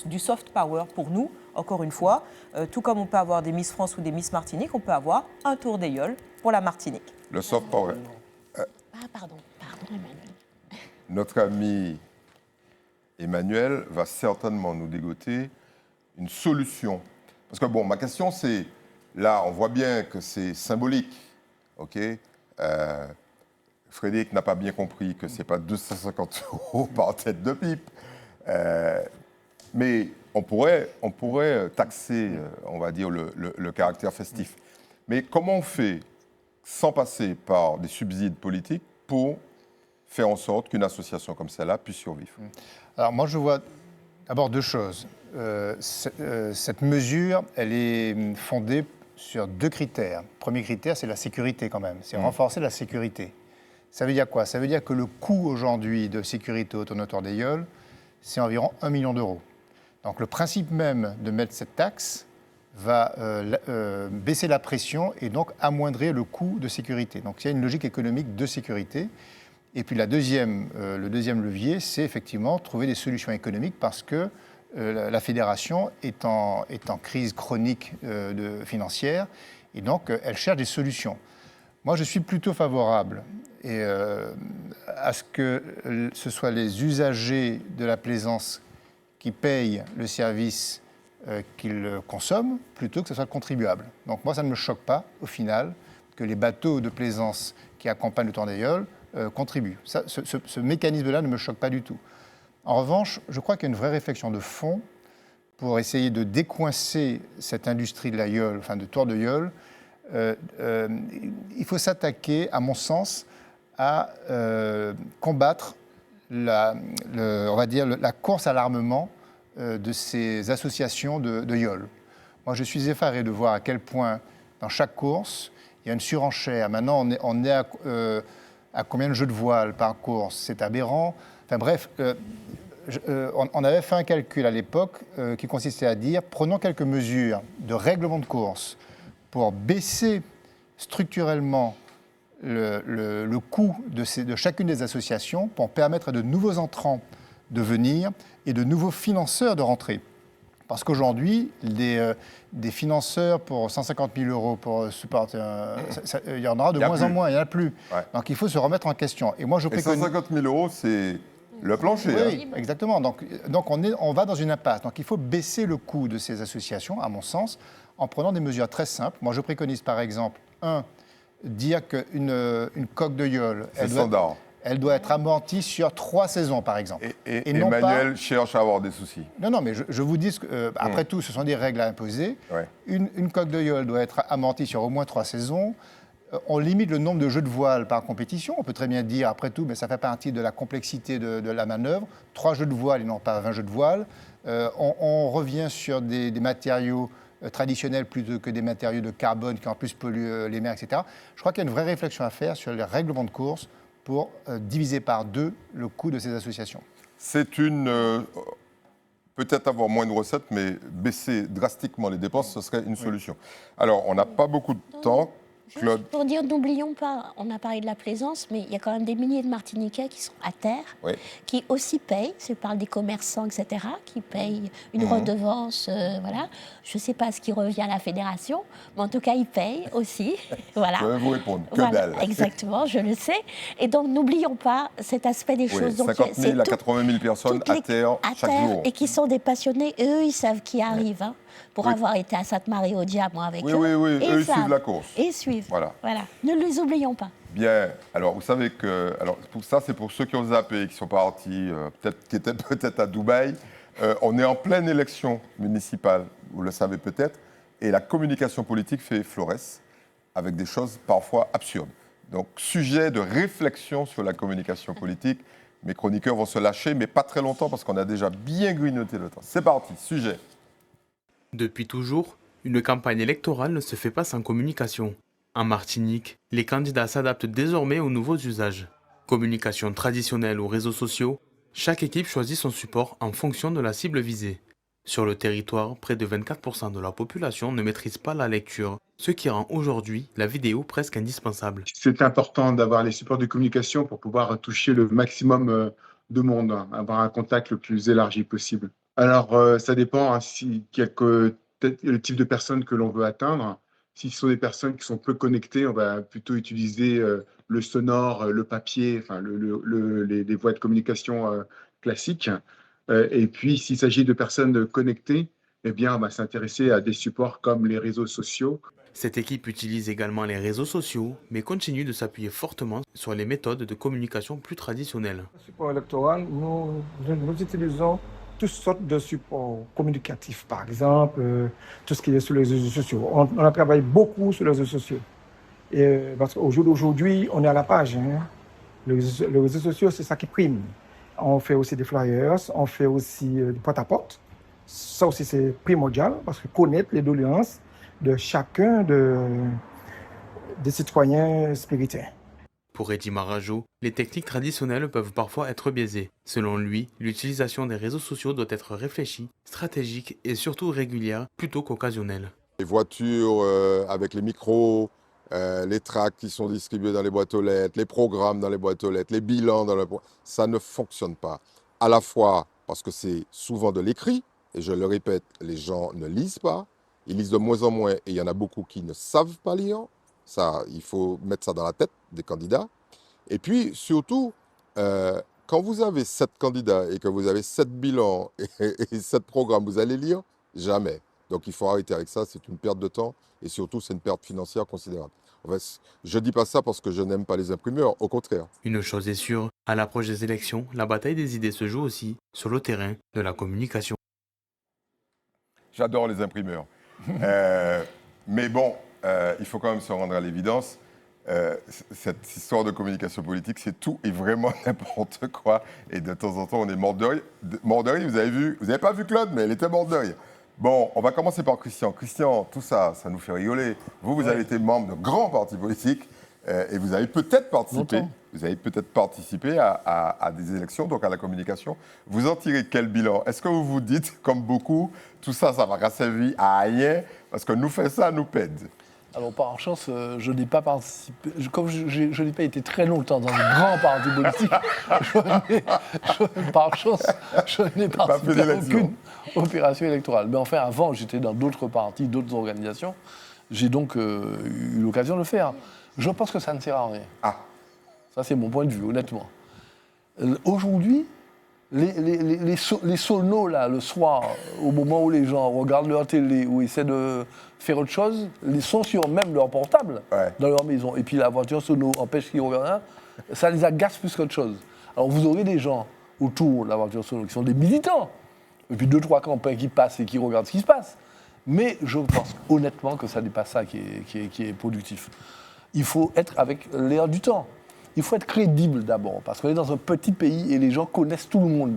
du soft power pour nous, encore une fois. Tout comme on peut avoir des Miss France ou des Miss Martinique, on peut avoir un Tour des Yoles pour la Martinique. Le soft power. Pardon, Emmanuel. Notre ami Emmanuel va certainement nous dégoter une solution. Parce que, ma question, c'est, là, on voit bien que c'est symbolique, ok? Frédéric n'a pas bien compris que ce n'est pas 250 € par tête de pipe. Mais on pourrait taxer, on va dire, le caractère festif. Mais comment on fait, sans passer par des subsides politiques, pour faire en sorte qu'une association comme celle-là puisse survivre? Alors moi, je vois d'abord deux choses. Cette mesure, elle est fondée sur deux critères. Le premier critère, c'est la sécurité quand même. C'est renforcer la sécurité. Ça veut dire quoi? Ça veut dire que le coût aujourd'hui de sécurité autour de Tour des Yoles, c'est environ 1 million d'euros. Donc le principe même de mettre cette taxe va baisser la pression et donc amoindrir le coût de sécurité. Donc il y a une logique économique de sécurité. Et puis le deuxième levier, c'est effectivement trouver des solutions économiques parce que la fédération est en crise chronique financière et donc elle cherche des solutions. Moi, je suis plutôt favorable à ce que ce soit les usagers de la plaisance qui payent le service qu'ils consomment, plutôt que ce soit le contribuable. Donc moi, ça ne me choque pas, au final, que les bateaux de plaisance qui accompagnent le Tour des Yoles contribuent. Ce mécanisme-là ne me choque pas du tout. En revanche, je crois qu'il y a une vraie réflexion de fond pour essayer de décoincer cette industrie de la Yole, enfin de Tour de Yoles. Il faut s'attaquer, à mon sens, à combattre on va dire, la course à l'armement de ces associations de Yole. Moi, je suis effaré de voir à quel point, dans chaque course, il y a une surenchère. Maintenant, on est à combien de jeux de voile par course? C'est aberrant. Enfin bref, on avait fait un calcul à l'époque qui consistait à dire, prenons quelques mesures de règlement de course pour baisser structurellement le coût de chacune des associations pour permettre à de nouveaux entrants de venir et de nouveaux financeurs de rentrer. Parce qu'aujourd'hui, des financeurs pour 150 000 € pour supporter il y en aura de moins en moins, il n'y en a plus. Ouais. Donc il faut se remettre en question. Et moi, je préconise... 150 000 €, c'est le plancher. Oui, exactement. Donc on va dans une impasse. Donc il faut baisser le coût de ces associations, à mon sens, en prenant des mesures très simples. Moi, je préconise par exemple, dire qu'une coque de Yole, elle doit être amortie sur 3 saisons, par exemple. Et Emmanuel cherche à avoir des soucis. Non, mais je vous dis qu'après tout, ce sont des règles à imposer. Ouais. Une coque de Yole doit être amortie sur au moins 3 saisons. On limite le nombre de jeux de voile par compétition. On peut très bien dire, après tout, mais ça fait partie de la complexité de la manœuvre. 3 jeux de voile et non pas 20 jeux de voile. On revient sur des matériaux traditionnels plutôt que des matériaux de carbone qui en plus polluent les mers, etc. Je crois qu'il y a une vraie réflexion à faire sur les règlements de course pour diviser par 2 le coût de ces associations. C'est peut-être avoir moins de recettes, mais baisser drastiquement les dépenses, ce serait une solution. Alors, on n'a pas beaucoup de temps. Claude. Pour dire, n'oublions pas, on a parlé de la plaisance, mais il y a quand même des milliers de Martiniquais qui sont à terre, qui aussi payent, je parle des commerçants, etc., qui payent une redevance, voilà. Je ne sais pas ce qui revient à la fédération, mais en tout cas, ils payent aussi. Voilà. Je vais vous répondre, que voilà, dalle. exactement, je le sais. Et donc, n'oublions pas cet aspect des choses. Donc, 50 000 à 80 000 personnes à terre chaque jour. Et qui sont des passionnés, et eux, ils savent qui arrive, hein, pour avoir été à Sainte-Marie au Diamant avec eux. Oui, eux, ils savent. suivent la course. Et ils suivent. Voilà. Ne les oublions pas. Bien. Alors, vous savez que... Alors, pour ça, c'est pour ceux qui ont zappé, qui sont partis, qui étaient peut-être à Dubaï. On est en pleine élection municipale, vous le savez peut-être, et la communication politique fait florès, avec des choses parfois absurdes. Donc, sujet de réflexion sur la communication politique. Mes chroniqueurs vont se lâcher, mais pas très longtemps, parce qu'on a déjà bien grignoté le temps. C'est parti, sujet. Depuis toujours, une campagne électorale ne se fait pas sans communication. En Martinique, les candidats s'adaptent désormais aux nouveaux usages. Communication traditionnelle ou réseaux sociaux, chaque équipe choisit son support en fonction de la cible visée. Sur le territoire, près de 24% de la population ne maîtrise pas la lecture, ce qui rend aujourd'hui la vidéo presque indispensable. C'est important d'avoir les supports de communication pour pouvoir toucher le maximum de monde, avoir un contact le plus élargi possible. Alors, ça dépend le type de personnes que l'on veut atteindre. Si ce sont des personnes qui sont peu connectées, on va plutôt utiliser le sonore, le papier, enfin les voies de communication classiques. Et puis, s'il s'agit de personnes connectées, eh bien, on va s'intéresser à des supports comme les réseaux sociaux. Cette équipe utilise également les réseaux sociaux, mais continue de s'appuyer fortement sur les méthodes de communication plus traditionnelles. Dans le support électoral, nous utilisons toutes sortes de supports communicatifs, par exemple, tout ce qui est sur les réseaux sociaux. On a travaillé beaucoup sur les réseaux sociaux. Parce qu'au jour d'aujourd'hui, on est à la page. Hein. Les réseaux sociaux, c'est ça qui prime. On fait aussi des flyers, on fait aussi du porte-à-porte. Ça aussi, c'est primordial, parce que connaître les doléances de chacun des citoyens spiritains. Pour Eddy Marajo, les techniques traditionnelles peuvent parfois être biaisées. Selon lui, l'utilisation des réseaux sociaux doit être réfléchie, stratégique et surtout régulière plutôt qu'occasionnelle. Les voitures avec les micros, les tracts qui sont distribués dans les boîtes aux lettres, les programmes dans les boîtes aux lettres, les bilans dans les boîtes, ça ne fonctionne pas. À la fois parce que c'est souvent de l'écrit, et je le répète, les gens ne lisent pas, ils lisent de moins en moins et il y en a beaucoup qui ne savent pas lire. Ça, il faut mettre ça dans la tête des candidats. Et puis, surtout, quand vous avez 7 candidats et que vous avez 7 bilans et 7 programmes, vous allez lire? Jamais. Donc, il faut arrêter avec ça. C'est une perte de temps et surtout, c'est une perte financière considérable. En fait, je ne dis pas ça parce que je n'aime pas les imprimeurs, au contraire. Une chose est sûre, à l'approche des élections, la bataille des idées se joue aussi sur le terrain de la communication. J'adore les imprimeurs. Mais bon, il faut quand même se rendre à l'évidence. Cette histoire de communication politique, c'est tout et vraiment n'importe quoi. Et de temps en temps, on est mort de rire. Mort de rire, vous avez vu, vous n'avez pas vu Claude, mais elle était morte de rire. Bon, on va commencer par Christian. Christian, tout ça, ça nous fait rigoler. Vous avez été membre de grands partis politiques et vous avez peut-être participé. Vous avez peut-être participé à des élections, donc à la communication. Vous en tirez quel bilan? Est-ce que vous vous dites, comme beaucoup, tout ça, ça va servir à rien parce que nous fait ça, nous pède? Alors, par chance, je n'ai pas participé. Comme je n'ai pas été très longtemps dans un grand parti politique, par chance, je n'ai participé à aucune opération électorale. Mais enfin, avant, j'étais dans d'autres partis, d'autres organisations. J'ai donc eu l'occasion de le faire. Je pense que ça ne sert à rien. Ça, c'est mon point de vue, honnêtement. Aujourd'hui, les sonos, là, le soir, au moment où les gens regardent leur télé ou essaient de faire autre chose, ils sont sur même leur portable, dans leur maison. Et puis la voiture sono empêche qu'ils regardent, ça les agace plus qu'autre chose. Alors vous aurez des gens autour de la voiture sono qui sont des militants, et puis 2-3 campagnes qui passent et qui regardent ce qui se passe. Mais je pense honnêtement que ça n'est pas ça qui est productif. il faut être avec l'air du temps. Il faut être crédible d'abord, parce qu'on est dans un petit pays et les gens connaissent tout le monde.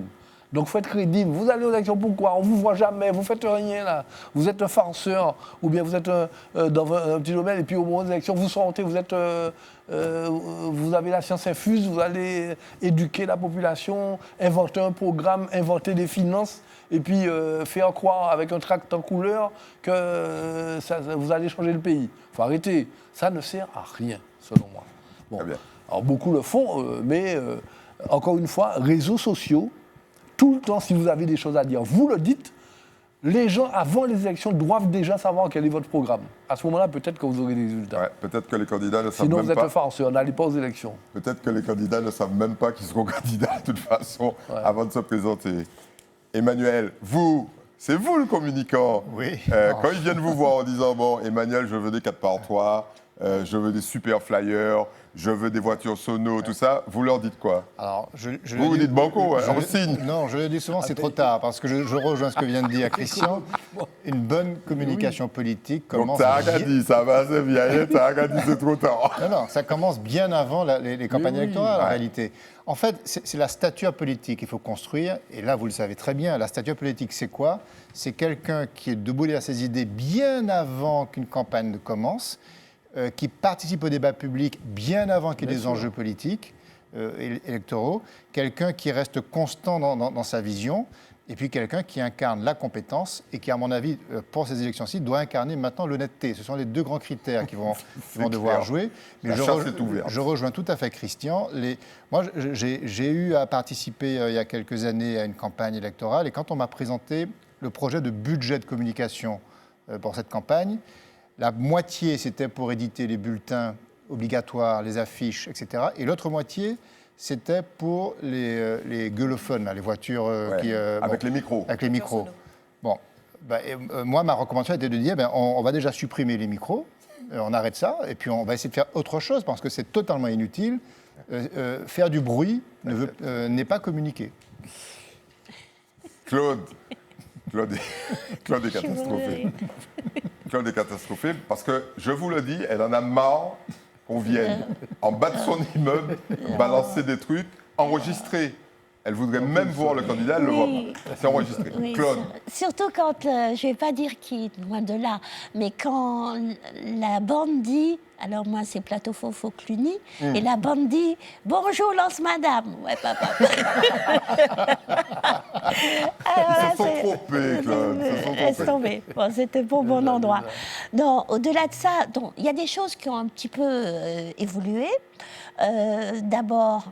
Donc il faut être crédible. Vous allez aux élections, pourquoi? On ne vous voit jamais, vous ne faites rien là. Vous êtes un farceur, ou bien vous êtes dans un petit domaine, et puis au moment des élections, vous sortez, vous avez la science infuse, vous allez éduquer la population, inventer un programme, inventer des finances, et puis faire croire avec un tract en couleur que vous allez changer le pays. Il faut arrêter. Ça ne sert à rien, selon moi. Bon. Alors beaucoup le font, mais encore une fois, réseaux sociaux, tout le temps, si vous avez des choses à dire, vous le dites. Les gens, avant les élections, doivent déjà savoir quel est votre programme. À ce moment-là, peut-être que vous aurez des résultats. Ouais, peut-être que les candidats ne savent Sinon, même vous êtes pas. un farceur, n'allez pas aux élections. Peut-être que les candidats ne savent même pas qu'ils seront candidats de toute façon avant de se présenter. Emmanuel, c'est vous le communicant. Oui. Quand ils viennent vous voir en disant, bon, Emmanuel, je veux des 4x3, je veux des super flyers, je veux des voitures sono, tout ça, vous leur dites quoi? Alors, vous dites banco, on signe. Non, je le dis souvent, c'est trop tard, parce que je rejoins ce que vient de dire Christian. Une bonne communication politique commence... Donc t'as dit, ça va, c'est bien, t'as dit, c'est trop tard. Non, ça commence bien avant les campagnes électorales, en réalité. En fait, c'est la stature politique qu'il faut construire, et là, vous le savez très bien, la stature politique, c'est quoi? C'est quelqu'un qui est debout derrière ses idées bien avant qu'une campagne ne commence, qui participe au débat public bien avant qu'il y ait des enjeux politiques, électoraux, quelqu'un qui reste constant dans sa vision, et puis quelqu'un qui incarne la compétence et qui, à mon avis, pour ces élections-ci, doit incarner maintenant l'honnêteté. Ce sont les deux grands critères qui vont devoir jouer. Mais je rejoins tout à fait Christian. Moi, j'ai eu à participer il y a quelques années à une campagne électorale, et quand on m'a présenté le projet de budget de communication pour cette campagne, la moitié, c'était pour éditer les bulletins obligatoires, les affiches, etc. Et l'autre moitié, c'était pour les gueulophones, les voitures avec les micros. Avec les micros. Bon, moi, ma recommandation était de dire, on va déjà supprimer les micros, on arrête ça, et puis on va essayer de faire autre chose, parce que c'est totalement inutile. Faire du bruit n'est pas communiquer. Claude est catastrophé. Claude est catastrophé parce que, je vous le dis, elle en a marre qu'on vienne en bas de son immeuble balancer des trucs enregistrés. Elle voudrait même voir le candidat, elle le voit pas. C'est enregistré. Oui, Claude. Surtout quand, je ne vais pas dire qui, loin de là, mais quand la bande dit, alors moi c'est Plateau Fofo Cluny, et la bande dit « Bonjour, Lance Madame ». Ouais, papa. Ils se sont trompés, Claude. Laisse tomber. Bon, c'était pour bon endroit. Non, au-delà de ça, il y a des choses qui ont un petit peu évolué. D'abord,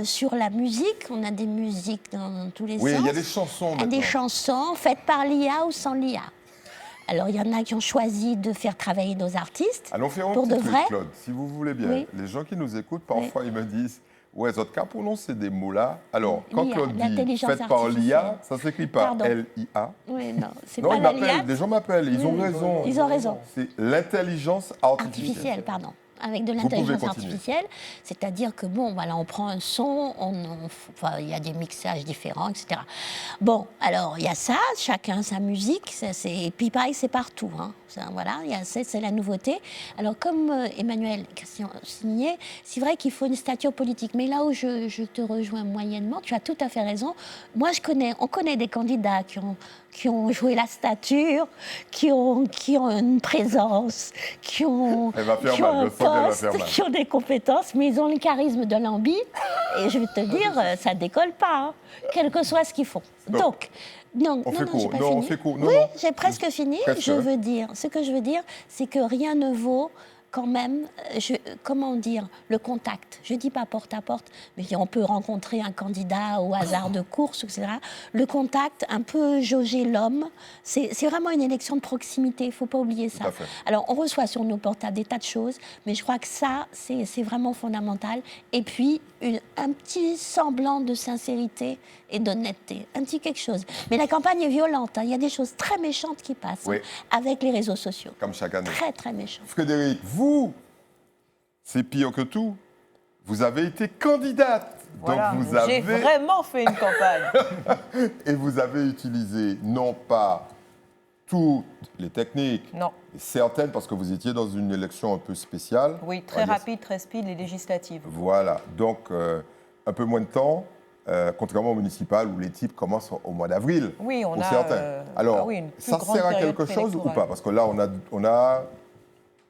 sur la musique, on a des musiques dans tous les sens. Oui, il y a des chansons maintenant. Des chansons faites par l'IA ou sans l'IA. Alors, il y en a qui ont choisi de faire travailler nos artistes. Allons faire un pour petit de truc, vrai. Claude, si vous voulez bien. Oui. Les gens qui nous écoutent, parfois, ils me disent « Ouais, votre cas prononcer des mots-là. » Alors, quand Claude dit « Faites par l'IA », ça ne s'écrit pas L-I-A. Oui, non, c'est Non, pas ils la l'IA. m'appellent, des gens m'appellent, ils ont raison. Ils ont raison. C'est l'intelligence artificielle. Pardon. Avec de Vous pouvez l'intelligence continuer. artificielle, c'est-à-dire que bon, voilà, on prend un son, il y a des mixages différents, etc. Bon, alors il y a ça, chacun sa musique, et puis pareil, c'est partout. Hein. Voilà, c'est la nouveauté. Alors comme Emmanuel Christian signait, c'est vrai qu'il faut une stature politique. Mais là où je te rejoins moyennement, tu as tout à fait raison. Moi, on connaît des candidats qui ont joué la stature, qui ont une présence, qui ont un poste, qui ont des compétences, mais ils ont le charisme de l'ambi. Et je vais te dire, ça décolle pas, hein, quel que soit ce qu'ils font. Donc, non, j'ai pas fini. Oui, j'ai presque fini. Ce que je veux dire, c'est que rien ne vaut quand même, comment dire, le contact. Je ne dis pas porte à porte, mais on peut rencontrer un candidat au hasard de course, etc. Le contact, un peu jauger l'homme, c'est vraiment une élection de proximité, il ne faut pas oublier ça. Alors, on reçoit sur nos portables des tas de choses, mais je crois que ça, c'est vraiment fondamental. Et puis, un petit semblant de sincérité et d'honnêteté, un petit quelque chose. Mais la campagne est violente, hein. Il y a des choses très méchantes qui passent avec les réseaux sociaux. Comme chaque année. Très, très méchant. Frédéric, vous, c'est pire que tout. Vous avez été candidate. Voilà, donc vous avez... J'ai vraiment fait une campagne. Et vous avez utilisé non pas toutes les techniques. Non. Certaines, parce que vous étiez dans une élection un peu spéciale. Oui, très rapide, très speed, les législatives. Voilà, donc un peu moins de temps, contrairement au municipal où les types commencent au mois d'avril. Oui, on pour a. certains. Alors, une plus ça grande sert à période quelque chose ou préélectorale. pas? Parce que là, on a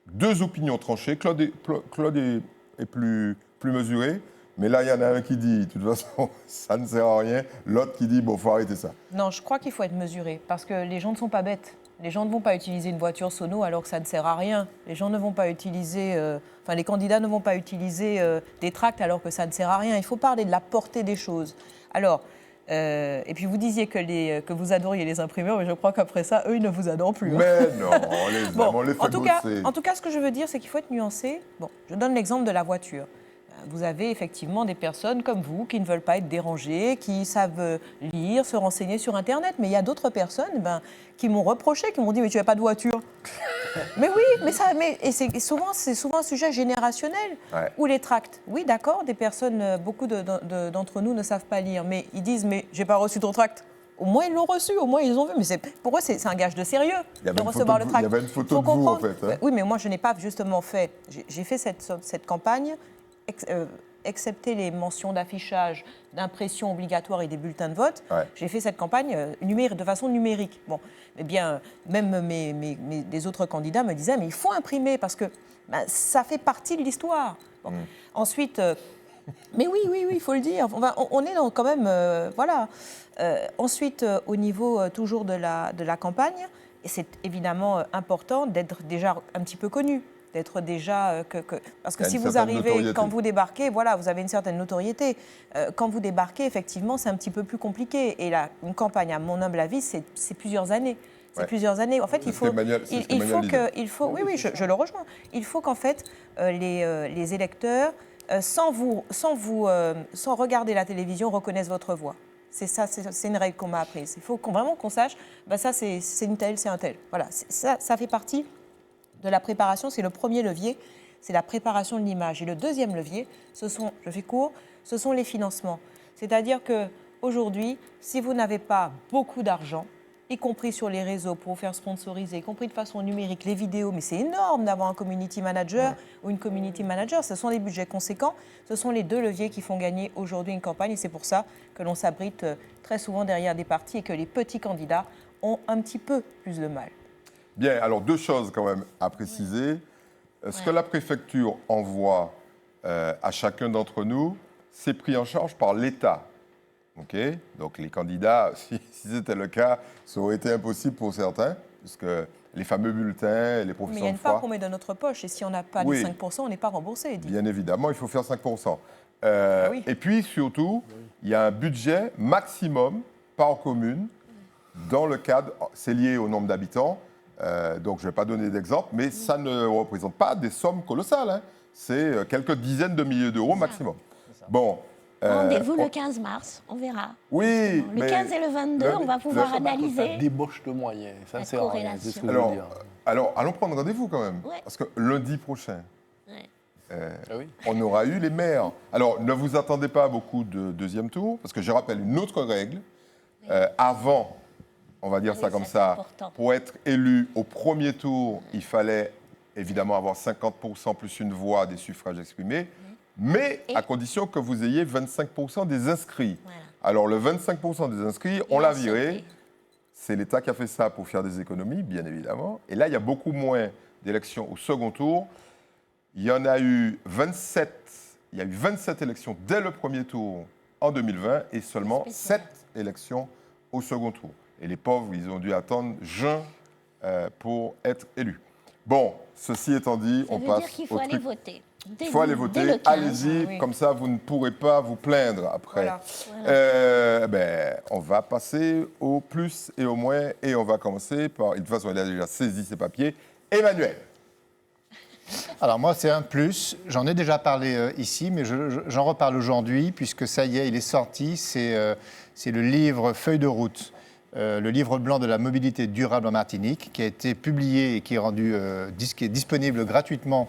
deux opinions tranchées. Claude est plus mesuré, mais là, il y en a un qui dit, de toute façon, ça ne sert à rien. L'autre qui dit, bon, il faut arrêter ça. Non, je crois qu'il faut être mesuré, parce que les gens ne sont pas bêtes. Les gens ne vont pas utiliser une voiture sono alors que ça ne sert à rien. Les gens ne vont pas utiliser, les candidats ne vont pas utiliser des tracts alors que ça ne sert à rien. Il faut parler de la portée des choses. Alors, et puis vous disiez que vous adoriez les imprimeurs, mais je crois qu'après ça, eux, ils ne vous adorent plus. Mais non, on les aime, on les fait bosser. En tout cas, ce que je veux dire, c'est qu'il faut être nuancé. Bon, je donne l'exemple de la voiture. Vous avez effectivement des personnes comme vous qui ne veulent pas être dérangées, qui savent lire, se renseigner sur Internet. Mais il y a d'autres personnes qui m'ont reproché, qui m'ont dit « mais tu n'as pas de voiture ». Mais oui, c'est souvent un sujet générationnel. Ouais. Ou les tracts. Oui, d'accord, beaucoup d'entre nous ne savent pas lire, mais ils disent « mais j'ai pas reçu ton tract ». Au moins, ils l'ont reçu, au moins, ils ont vu. Mais pour eux, c'est un gage de sérieux de recevoir le tract. Il y avait une photo de vous, en fait. Hein. Oui, mais moi, je n'ai pas justement fait... J'ai fait cette campagne... excepté les mentions d'affichage, d'impression obligatoire et des bulletins de vote, j'ai fait cette campagne de façon numérique. Bon, eh bien, même les autres candidats me disaient, mais il faut imprimer parce que ça fait partie de l'histoire. Bon. Ensuite, mais oui, il faut le dire. On est quand même, voilà. Ensuite, au niveau toujours de la campagne, c'est évidemment important d'être déjà un petit peu connu. D'être déjà parce que si vous arrivez quand vous débarquez, voilà, vous avez une certaine notoriété. Quand vous débarquez, effectivement, c'est un petit peu plus compliqué. Et là, une campagne, à mon humble avis, c'est plusieurs années. C'est plusieurs années. En fait, il faut oui, je le rejoins. Il faut qu'en fait les électeurs, sans regarder la télévision, reconnaissent votre voix. C'est ça, c'est une règle qu'on m'a apprise. Il faut vraiment qu'on sache, ça c'est une telle, c'est un tel. Voilà, ça fait partie de la préparation, c'est le premier levier, c'est la préparation de l'image. Et le deuxième levier, je fais court, ce sont les financements. C'est-à-dire qu'aujourd'hui, si vous n'avez pas beaucoup d'argent, y compris sur les réseaux pour vous faire sponsoriser, y compris de façon numérique, les vidéos, mais c'est énorme d'avoir un community manager ou une community manager, ce sont des budgets conséquents, ce sont les deux leviers qui font gagner aujourd'hui une campagne et c'est pour ça que l'on s'abrite très souvent derrière des partis et que les petits candidats ont un petit peu plus de mal. Bien, alors deux choses quand même à préciser. Ce que la préfecture envoie à chacun d'entre nous, c'est pris en charge par l'État. Okay, donc les candidats, si c'était le cas, ça aurait été impossible pour certains, puisque les fameux bulletins, les professions de foi... Mais il y a une part qu'on met dans notre poche, et si on n'a pas les 5%, on n'est pas remboursé. Bien évidemment, il faut faire 5%. Oui. Et puis surtout, il y a un budget maximum par commune, dans le cadre, c'est lié au nombre d'habitants, donc je ne vais pas donner d'exemple, mais ça ne représente pas des sommes colossales, hein. C'est quelques dizaines de milliers d'euros maximum. Bon... Rendez-vous le 15 mars, on verra. Oui, le 15 et le 22, on va pouvoir analyser. Ça débauche de moyens, ça ne sert à rien, c'est ce que je veux dire. Alors, allons prendre rendez-vous quand même, parce que lundi prochain, on aura eu les maires. Alors, ne vous attendez pas à beaucoup de deuxième tour, parce que je rappelle une autre règle. Avant, on va dire ça comme ça, pour être élu au premier tour, il fallait évidemment avoir 50% plus une voix des suffrages exprimés. Mais à condition que vous ayez 25% des inscrits. Voilà. Alors, le 25% des inscrits, on l'a viré. C'est l'État qui a fait ça pour faire des économies, bien évidemment. Et là, il y a beaucoup moins d'élections au second tour. Il y en a eu 27. Il y a eu 27 élections dès le premier tour en 2020 et seulement 7 élections au second tour. Et les pauvres, ils ont dû attendre juin pour être élus. Bon, ceci étant dit, on passe au truc. Ça veut dire qu'il faut aller voter. Il faut aller voter, allez-y, comme ça vous ne pourrez pas vous plaindre après. Voilà. On va passer au plus et au moins, et on va commencer par, de toute façon il a déjà saisi ses papiers, Emmanuel. Alors moi c'est un plus, j'en ai déjà parlé ici, mais j'en reparle aujourd'hui, puisque ça y est, il est sorti, c'est le livre Feuille de route, le livre blanc de la mobilité durable en Martinique, qui a été publié et qui est, qui est disponible gratuitement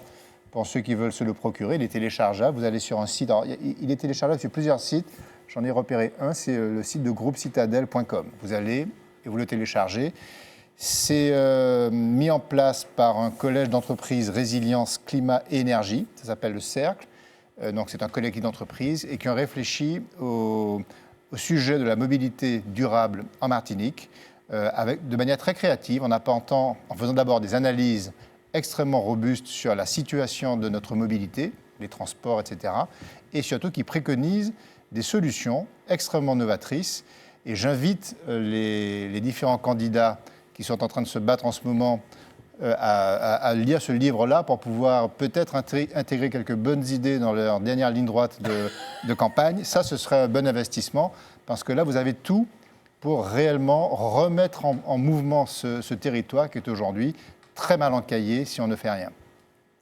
pour ceux qui veulent se le procurer. Il est téléchargeable. Vous allez sur un site. Alors, il est téléchargeable sur plusieurs sites. J'en ai repéré un, c'est le site de groupecitadel.com. Vous allez et vous le téléchargez. C'est mis en place par un collège d'entreprises résilience, climat et énergie, ça s'appelle le Cercle. Donc c'est un collectif d'entreprises et qui ont réfléchi au sujet de la mobilité durable en Martinique de manière très créative, en faisant d'abord des analyses extrêmement robustes sur la situation de notre mobilité, les transports, etc. Et surtout qui préconisent des solutions extrêmement novatrices. Et j'invite les différents candidats qui sont en train de se battre en ce moment à lire ce livre-là pour pouvoir peut-être intégrer quelques bonnes idées dans leur dernière ligne droite de campagne. Ça, ce serait un bon investissement parce que là, vous avez tout pour réellement remettre en mouvement ce territoire qui est aujourd'hui très mal encaillé si on ne fait rien.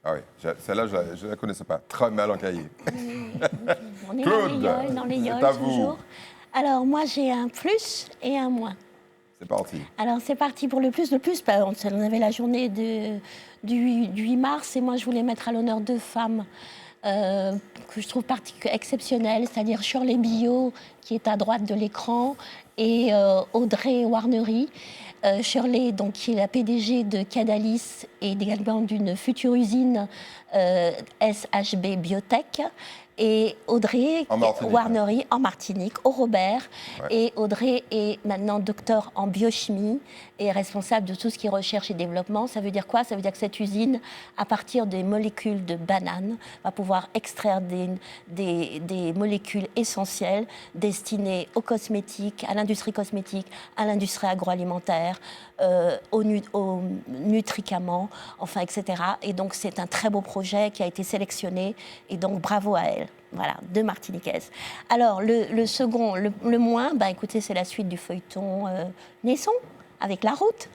Ah oui, celle-là, je ne la connaissais pas. Très mal encaillé. On est Claude, dans les c'est yoles à vous. toujours. Alors, moi, j'ai un plus et un moins. C'est parti. Alors, c'est parti pour le plus. Le plus, on avait la journée du 8 mars et moi, je voulais mettre à l'honneur 2 femmes que je trouve exceptionnelles, c'est-à-dire Shirley Billot, qui est à droite de l'écran, et Audrey Warnery. Shirley, donc, qui est la PDG de Cadalis et également d'une future usine SHB Biotech. Et Audrey Warnery en Martinique, au Robert. Ouais. Et Audrey est maintenant docteur en biochimie et responsable de tout ce qui est recherche et développement. Ça veut dire quoi? Ça veut dire que cette usine, à partir des molécules de banane, va pouvoir extraire des molécules essentielles destinées aux cosmétiques, à l'industrie cosmétique, à l'industrie agroalimentaire, aux nutricaments, enfin, etc. Et donc, c'est un très beau projet qui a été sélectionné. Et donc, bravo à elle. Voilà, 2 Martiniquaises. Alors, le second, le moins, écoutez, c'est la suite du feuilleton Naisson, avec la route.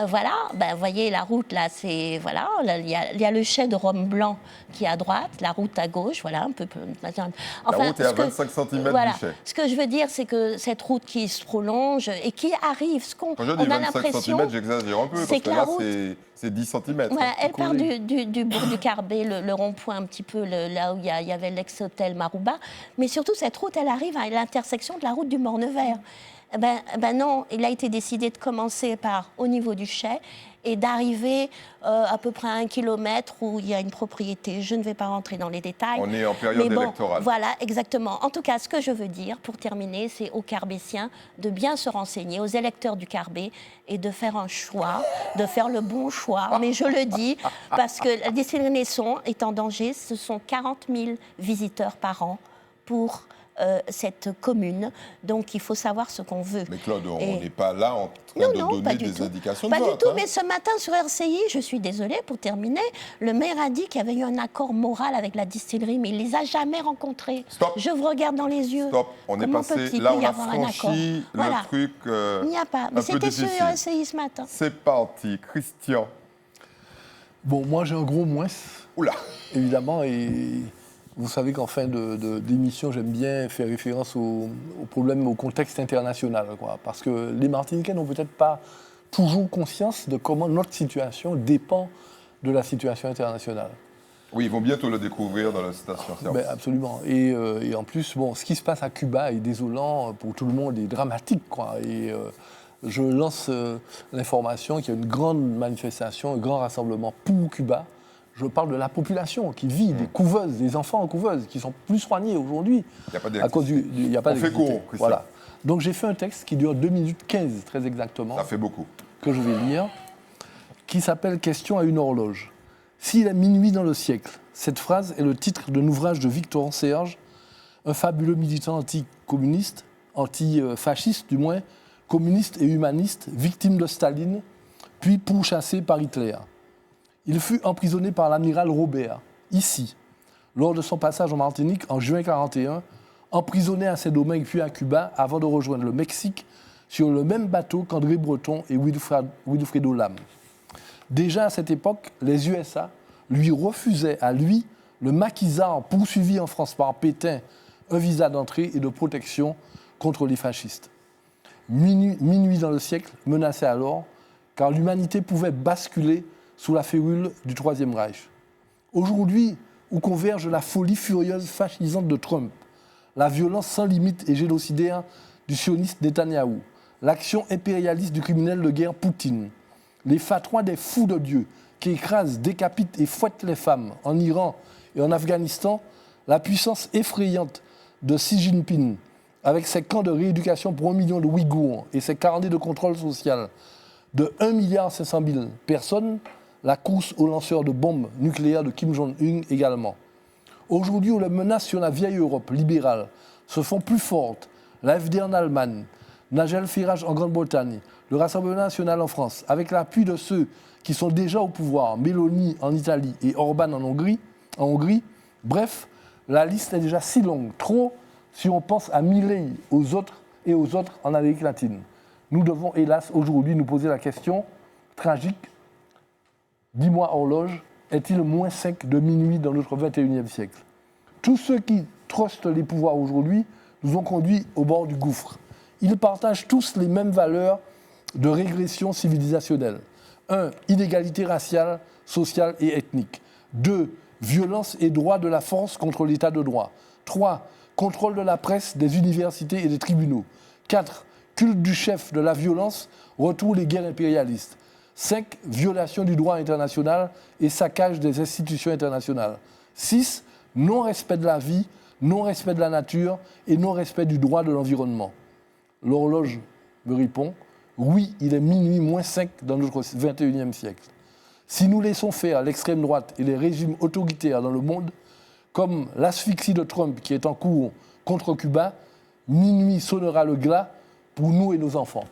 Voilà, vous voyez, la route, là, c'est... Voilà, il y a le chai de Rhum blanc qui est à droite, la route à gauche, voilà, un peu... Enfin, la route est à 25 cm voilà, du chai. Ce que je veux dire, c'est que cette route qui se prolonge et qui arrive, Quand je dis 25 cm, j'exagère un peu, parce que là, c'est 10 cm. Voilà, elle part du bourg du Carbet, le rond-point un petit peu, là où il y avait l'ex-hôtel Marouba. Mais surtout, cette route, elle arrive à l'intersection de la route du Morne-Vert. Non, il a été décidé de commencer au niveau du chai et d'arriver à peu près à 1 kilomètre où il y a une propriété. Je ne vais pas rentrer dans les détails. On est en période électorale. Voilà, exactement. En tout cas, ce que je veux dire, pour terminer, c'est aux Carbétiens de bien se renseigner, aux électeurs du Carbet, et de faire un choix, de faire le bon choix. Mais je le dis parce que la distillerie Naisson est en danger. Ce sont 40 000 visiteurs par an pour... cette commune, donc il faut savoir ce qu'on veut. Mais Claude, on n'est pas là en train de donner des indications de vote. Pas du tout, mais ce matin sur RCI, je suis désolée, pour terminer, le maire a dit qu'il y avait eu un accord moral avec la distillerie, mais il ne les a jamais rencontrés. Stop. Je vous regarde dans les yeux. Stop, on est passé, là on a franchi le truc il n'y a pas, mais c'était sur RCI ce matin. C'est parti, Christian. Bon, moi j'ai un gros moins. Oula. Évidemment, et... Vous savez qu'en fin d'émission, j'aime bien faire référence aux problèmes, au contexte international, quoi, parce que les Martiniquais n'ont peut-être pas toujours conscience de comment notre situation dépend de la situation internationale. Oui, ils vont bientôt le découvrir dans la station-service. Absolument. Et en plus, ce qui se passe à Cuba est désolant pour tout le monde et dramatique, quoi. Et je lance l'information qu'il y a une grande manifestation, un grand rassemblement pour Cuba. Je parle de la population qui vit, des couveuses, des enfants en couveuse, qui sont plus soignés aujourd'hui. Il n'y a pas d'électricité. À cause il n'y a pas d'électricité. On fait court, voilà. Donc j'ai fait un texte qui dure 2 minutes 15, très exactement. Ça fait beaucoup. Que je vais lire, qui s'appelle « Question à une horloge ». S'il est minuit dans le siècle, cette phrase est le titre d'un ouvrage de Victor Serge, un fabuleux militant anticommuniste, antifasciste du moins, communiste et humaniste, victime de Staline, puis pourchassé par Hitler. Il fut emprisonné par l'amiral Robert, ici, lors de son passage en Martinique en juin 1941, emprisonné à Saint-Domingue puis à Cuba avant de rejoindre le Mexique sur le même bateau qu'André Breton et Wilfredo Lam. Déjà à cette époque, les USA lui refusaient à lui, le maquisard poursuivi en France par Pétain, un visa d'entrée et de protection contre les fascistes. Minuit dans le siècle menaçait alors, car l'humanité pouvait basculer sous la férule du Troisième Reich. Aujourd'hui, où converge la folie furieuse fascisante de Trump, la violence sans limite et génocidaire du sioniste Netanyahou, l'action impérialiste du criminel de guerre Poutine, les fatwas des fous de Dieu qui écrasent, décapitent et fouettent les femmes en Iran et en Afghanistan, la puissance effrayante de Xi Jinping, avec ses camps de rééducation pour 1 million de Ouïghours et ses carnets de contrôle social de 1,5 milliard de personnes, la course aux lanceurs de bombes nucléaires de Kim Jong-un également. Aujourd'hui, où les menaces sur la vieille Europe libérale se font plus fortes, l'AfD en Allemagne, Nigel Farage en Grande-Bretagne, le Rassemblement national en France, avec l'appui de ceux qui sont déjà au pouvoir, Meloni en Italie et Orban en Hongrie, bref, la liste est déjà si longue, trop si on pense à Milei, aux autres en Amérique latine. Nous devons hélas aujourd'hui nous poser la question tragique, dis-moi horloge, est-il moins 5 de minuit dans notre 21e siècle? Tous ceux qui trustent les pouvoirs aujourd'hui nous ont conduits au bord du gouffre. Ils partagent tous les mêmes valeurs de régression civilisationnelle. 1. Inégalité raciale, sociale et ethnique. 2. Violence et droit de la force contre l'état de droit. 3. Contrôle de la presse, des universités et des tribunaux. 4. Culte du chef, de la violence, retour des guerres impérialistes. 5. Violation du droit international et saccage des institutions internationales. 6. Non-respect de la vie, non-respect de la nature et non-respect du droit de l'environnement. L'horloge me répond, oui, il est minuit moins 5 dans notre 21e siècle. Si nous laissons faire l'extrême droite et les régimes autoritaires dans le monde, comme l'asphyxie de Trump qui est en cours contre Cuba, minuit sonnera le glas pour nous et nos enfants.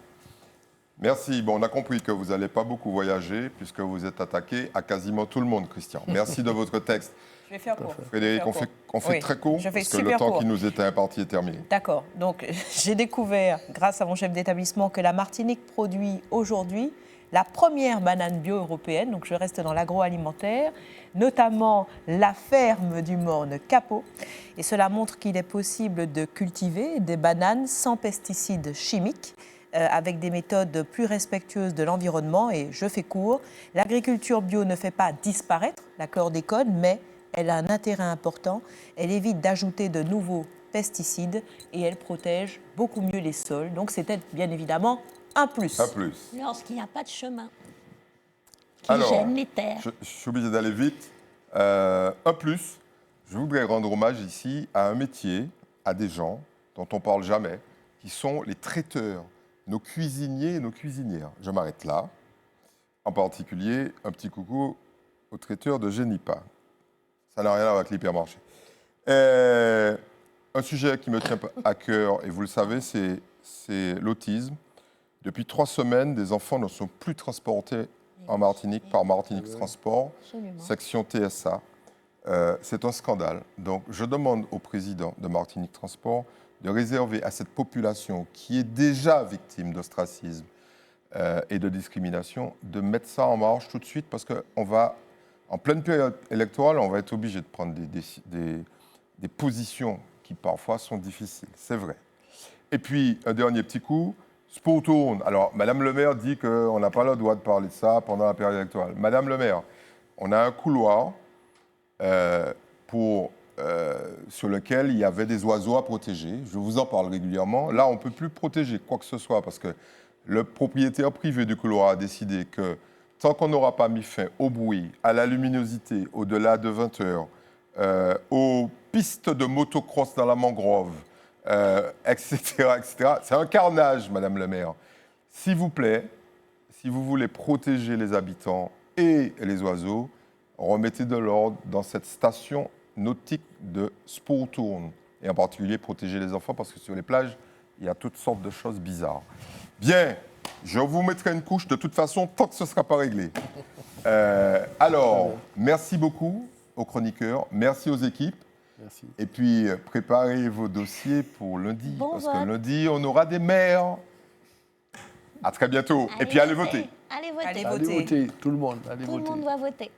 Merci. Bon, on a compris que vous n'allez pas beaucoup voyager puisque vous êtes attaqué à quasiment tout le monde, Christian. Merci de votre texte. Je vais faire court. Frédéric, on fait très court parce que le temps qui nous était imparti est terminé. D'accord. Donc, j'ai découvert, grâce à mon chef d'établissement, que la Martinique produit aujourd'hui la première banane bio européenne. Donc, je reste dans l'agroalimentaire, notamment la ferme du Morne Capot. Et cela montre qu'il est possible de cultiver des bananes sans pesticides chimiques, avec des méthodes plus respectueuses de l'environnement. Et je fais court, l'agriculture bio ne fait pas disparaître la chlordécone, mais elle a un intérêt important. Elle évite d'ajouter de nouveaux pesticides et elle protège beaucoup mieux les sols. Donc c'était bien évidemment un plus. Un plus. Lorsqu'il n'y a pas de chemin qui gêne les terres. Je suis obligé d'aller vite. Un plus, je voudrais rendre hommage ici à un métier, à des gens dont on ne parle jamais, qui sont les traiteurs, nos cuisiniers et nos cuisinières. Je m'arrête là. En particulier, un petit coucou aux traiteurs de Génipa. Ça n'a rien à voir avec l'hypermarché. Un sujet qui me tient à cœur, et vous le savez, c'est l'autisme. Depuis 3 semaines, des enfants ne sont plus transportés en Martinique par Martinique Transport, section TSA. C'est un scandale. Donc, je demande au président de Martinique Transport de réserver à cette population qui est déjà victime d'ostracisme et de discrimination, de mettre ça en marche tout de suite parce qu'on va, en pleine période électorale, on va être obligé de prendre des positions qui parfois sont difficiles, c'est vrai. Et puis, un dernier petit coup, Sport Tourne. Alors, Madame le maire dit qu'on n'a pas le droit de parler de ça pendant la période électorale. Madame le maire, on a un couloir sur lequel il y avait des oiseaux à protéger. Je vous en parle régulièrement. Là, on ne peut plus protéger quoi que ce soit parce que le propriétaire privé du couloir a décidé que tant qu'on n'aura pas mis fin au bruit, à la luminosité au-delà de 20 heures, aux pistes de motocross dans la mangrove, etc., etc. C'est un carnage, Madame le maire. S'il vous plaît, si vous voulez protéger les habitants et les oiseaux, remettez de l'ordre dans cette station nautique de Sport Tourne. Et en particulier, protéger les enfants parce que sur les plages, il y a toutes sortes de choses bizarres. Bien, je vous mettrai une couche de toute façon tant que ce ne sera pas réglé. Alors, merci beaucoup aux chroniqueurs, merci aux équipes. Merci. Et puis, préparez vos dossiers pour lundi, Bon parce vote. que lundi, on aura des maires. À très bientôt. Et puis, allez voter. Allez voter. Allez Allez voter, tout le monde. Allez Tout le voter. monde doit voter.